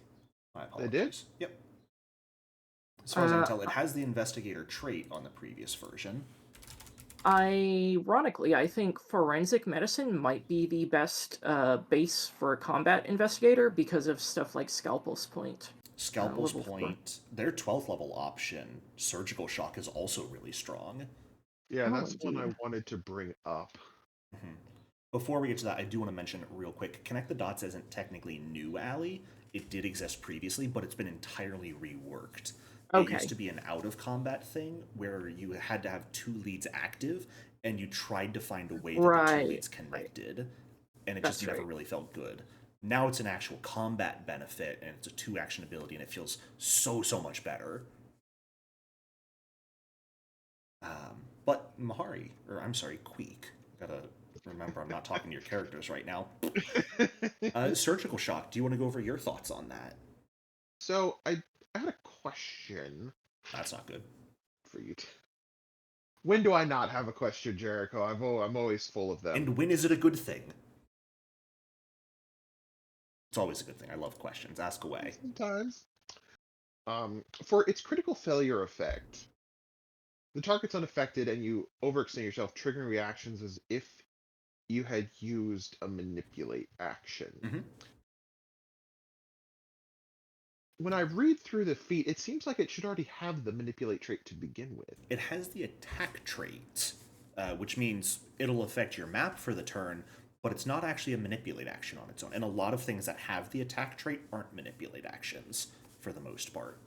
My They did? apologies. Yep. As far as I can Uh, tell, it has the investigator trait on the previous version. Ironically, I think forensic medicine might be the best base for a combat investigator because of stuff like Scalpel's Point, Scalpel's level 4. Point, their 12th level option, Surgical Shock, is also really strong. Yeah, Oh, that's one I indeed. wanted to bring up. Mhm. Before we get to that, I do want to mention real quick Connect the Dots isn't technically new, Allie. It did exist previously, but it's been entirely reworked. It used Okay. to be an out of combat thing where you had to have 2 leads active, and you tried to find a way that the 2 leads Right. connected, and it just That's never right. really felt good. Now it's an actual combat benefit, and it's a 2 action ability, and it feels so much better. But Mahari, or I'm sorry, Queek. Gotta remember, I'm not talking to your characters right now. Surgical Shock. Do you want to go over your thoughts on that? So I had a question That's not good. for you. When do I not have a question, Jericho? I'm always full of them. And when is it a good thing? It's always a good thing. I love questions. Ask away. Sometimes. For its critical failure effect, the target's unaffected and you overextend yourself, triggering reactions as if you had used a manipulate action. Mm-hmm. When I read through the feat, it seems like it should already have the manipulate trait to begin with. It has the attack trait, which means it'll affect your map for the turn, but it's not actually a manipulate action on its own. And a lot of things that have the attack trait aren't manipulate actions for the most part.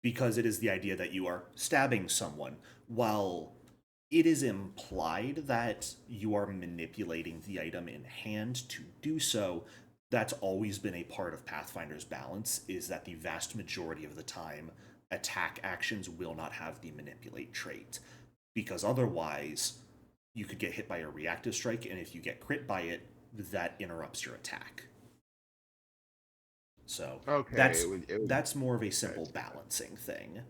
Because it is the idea that you are stabbing someone, while it is implied that you are manipulating the item in hand to do so. That's always been a part of Pathfinder's balance, is that the vast majority of the time, attack actions will not have the manipulate trait. Because otherwise, you could get hit by a reactive strike, and if you get crit by it, that interrupts your attack. So Okay, that's it would that's more of a okay, I simple see that. balancing thing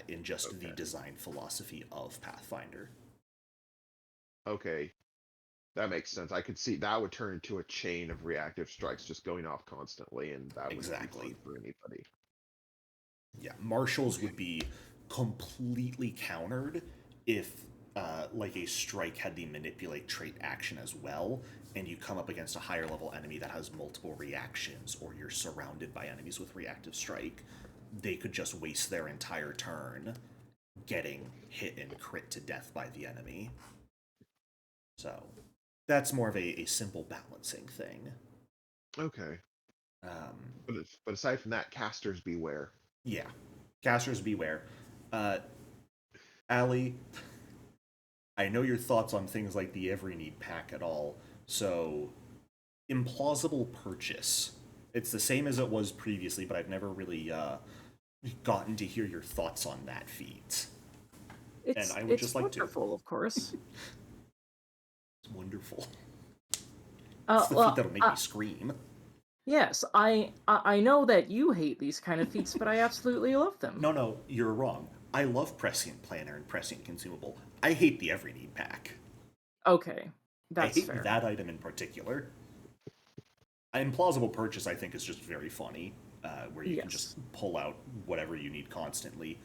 in just the Okay. design philosophy of Pathfinder. Okay. That makes sense. I could see that would turn into a chain of reactive strikes just going off constantly, and that wouldn't be fun Exactly. for anybody. Yeah, marshals Okay. would be completely countered if like a strike had the manipulate trait action as well, and you come up against a higher level enemy that has multiple reactions, or you're surrounded by enemies with reactive strike. They could just waste their entire turn getting hit and crit to death by the enemy. So that's more of a simple balancing thing. Okay. Um, But aside from that, casters beware. yeah, casters beware. Allie, I know your thoughts on things like the Every Need pack at all. So, implausible purchase. It's the same as it was previously, but I've never really gotten to hear your thoughts on that feat. And I would just like to. It's wonderful, of course. It's wonderful. It's the feat Well, that'll make me scream. yes, I know that you hate these kind of feats, but I absolutely love them. No, you're wrong. I love Prescient Planner and Prescient Consumable. I hate the Every Need pack. Okay, that's I hate fair. that item in particular. Implausible purchase, I think, is just very funny, where you can just pull out whatever you need constantly.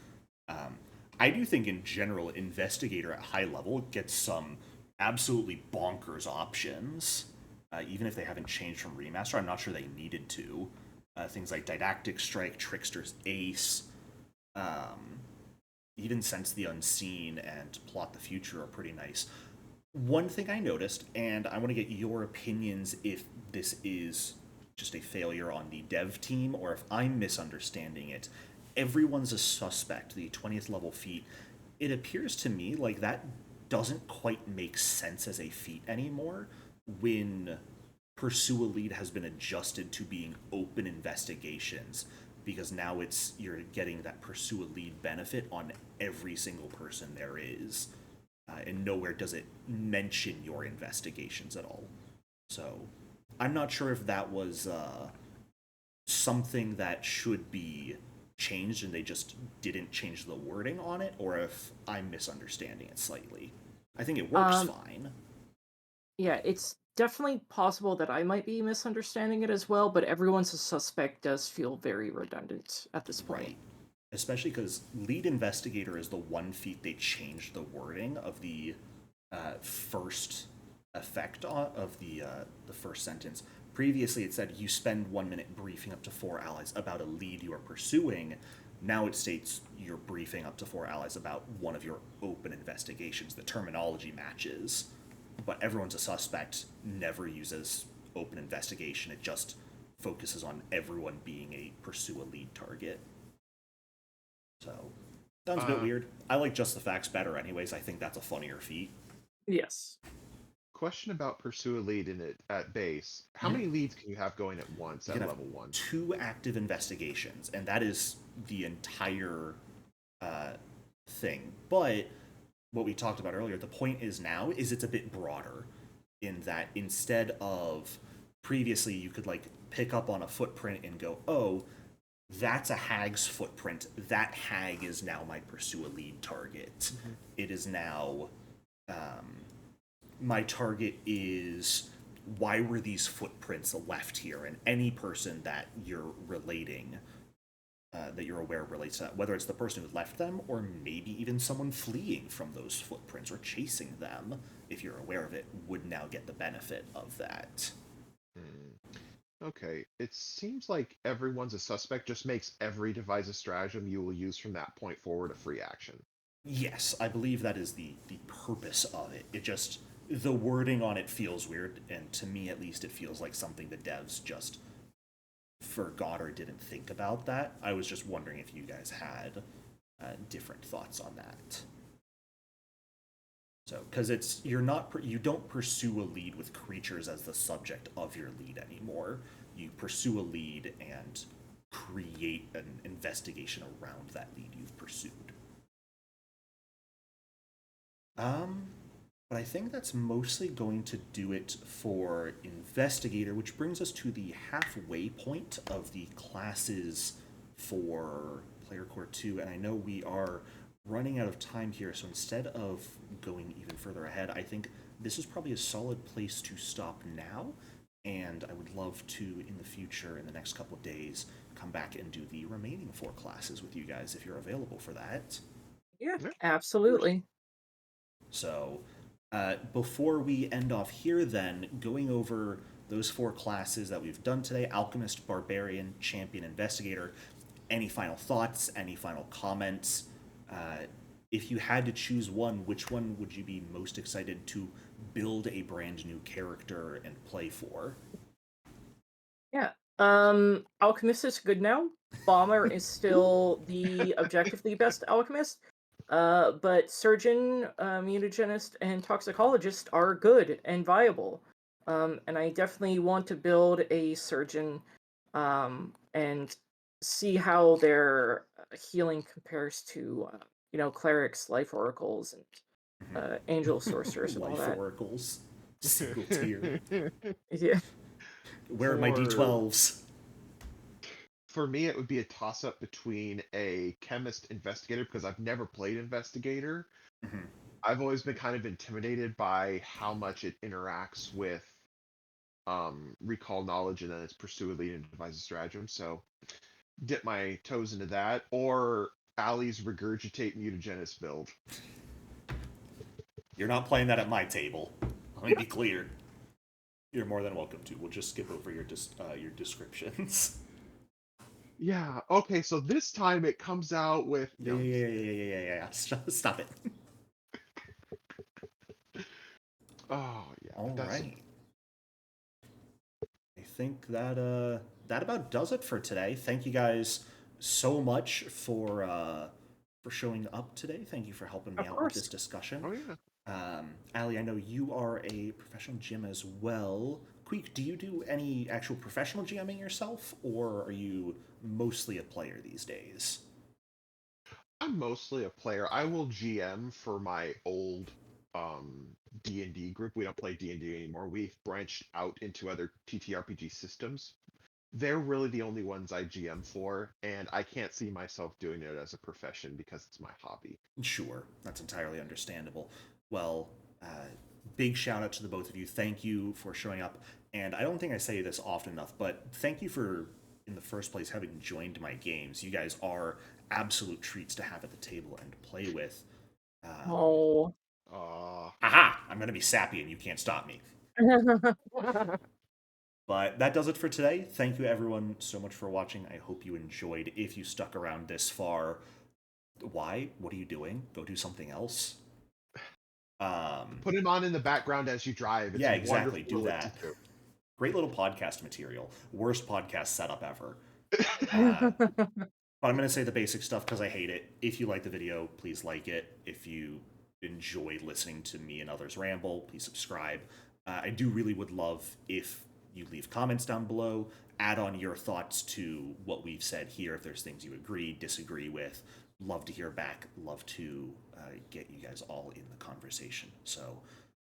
I do think, in general, Investigator at high level gets some absolutely bonkers options, even if they haven't changed from Remaster. I'm not sure they needed to. Things like Didactic Strike, Trickster's Ace, even Sense the Unseen and Plot the Future are pretty nice. One thing I noticed, and I want to get your opinions if this is just a failure on the dev team or if I'm misunderstanding it. Everyone's a suspect, the 20th level feat. It appears to me like that doesn't quite make sense as a feat anymore when Pursue a Lead has been adjusted to being open investigations, because now you're getting that Pursue a Lead benefit on every single person there is. And nowhere does it mention your investigations at all. So I'm not sure if that was something that should be changed and they just didn't change the wording on it, or if I'm misunderstanding it slightly. I think it works fine. Yeah, it's definitely possible that I might be misunderstanding it as well, but everyone's a suspect does feel very redundant at this point. Right. Especially because Lead Investigator is the one feat they changed the wording of the first effect of the first sentence. Previously, it said you spend 1 minute briefing up to 4 allies about a lead you are pursuing. Now it states you're briefing up to 4 allies about one of your open investigations. The terminology matches, but everyone's a suspect never uses open investigation. It just focuses on everyone being a pursue a lead target. So, sounds a bit weird. I like Just the Facts better anyways. I think that's a funnier feat. Yes. Question about Pursue a Lead in it at base. How many leads can you have going at once at level 1? 2 active investigations, and that is the entire thing. But what we talked about earlier, the point is now is it's a bit broader in that instead of previously you could like pick up on a footprint and go, oh, that's a hag's footprint. That hag is now my Pursue a Lead target. Mm-hmm. It is now my target is why were these footprints left here? And any person that you're relating, that you're aware relates to that, whether it's the person who left them or maybe even someone fleeing from those footprints or chasing them, if you're aware of it, would now get the benefit of that. Okay, it seems like everyone's a suspect just makes every devise a stratagem you will use from that point forward a free action. Yes, I believe that is the purpose of it. It just, the wording on it feels weird, and to me at least it feels like something the devs just forgot or didn't think about that. I was just wondering if you guys had different thoughts on that. So, because you don't pursue a lead with creatures as the subject of your lead anymore. You pursue a lead and create an investigation around that lead you've pursued. But I think that's mostly going to do it for Investigator, which brings us to the halfway point of the classes for Player Core 2, and I know we are running out of time here, so instead of going even further ahead, I think this is probably a solid place to stop now, and I would love to, in the future, in the next couple of days, come back and do the remaining 4 classes with you guys if you're available for that. Yeah, Yeah. absolutely. So, before we end off here, then, going over those 4 classes that we've done today: Alchemist, Barbarian, Champion, Investigator. Any final thoughts? Any final comments? Uh, if you had to choose one, which one would you be most excited to build a brand new character and play for? Yeah. Alchemist is good now. Bomber is still the objectively best alchemist. But surgeon, mutagenist, and toxicologist are good and viable. And I definitely want to build a surgeon, and see how their healing compares to, clerics, life oracles, and angel sorcerers and all Life that. oracles, single tier. Yeah. Where are my For d12s? for me, it would be a toss up between a chemist investigator because I've never played investigator. Mhm. I've always been kind of intimidated by how much it interacts with recall knowledge and then its pursue, lead, and devise a stratagem. So dip my toes into that, or Ali's regurgitate mutagenist build. You're not playing that at my table. Let me be clear. You're more than welcome to. We'll just skip over your descriptions. Yeah. Okay. So this time it comes out with Yeah. Stop it. Oh yeah. All That's right. I think that that about does it for today. Thank you guys so much for showing up today. Thank you for helping me Of out with this course. discussion. oh yeah. Ali, I know you are a professional GM as well. Queek, do you do any actual professional GMing yourself, or are you mostly a player these days? I'm mostly a player. I will GM for my old D&D group. We don't play D&D anymore. We've branched out into other TTRPG systems. They're really the only ones I GM for, and I can't see myself doing it as a profession because it's my hobby. Sure, that's entirely understandable. Well, big shout out to the both of you. Thank you for showing up. And I don't think I say this often enough, but thank you for, in the first place, having joined my games. You guys are absolute treats to have at the table and play with. Oh. Aha! I'm going to be sappy and you can't stop me. But that does it for today. Thank you, everyone, so much for watching. I hope you enjoyed. If you stuck around this far, why? What are you doing? Go do something else. Put him on in the background as you drive. It's Yeah, exactly. wonderful to Do listen that. Great little podcast material. Worst podcast setup ever. to. Uh, but I'm going to say the basic stuff because I hate it. If you like the video, please like it. If you enjoy listening to me and others ramble, please subscribe. I do really would love if you leave comments down below, add on your thoughts to what we've said here. If there's things you agree, disagree with, love to hear back. Love to get you guys all in the conversation. So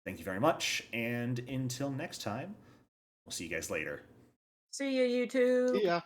thank you very much. And until next time, we'll see you guys later. See you, See YouTube. ya.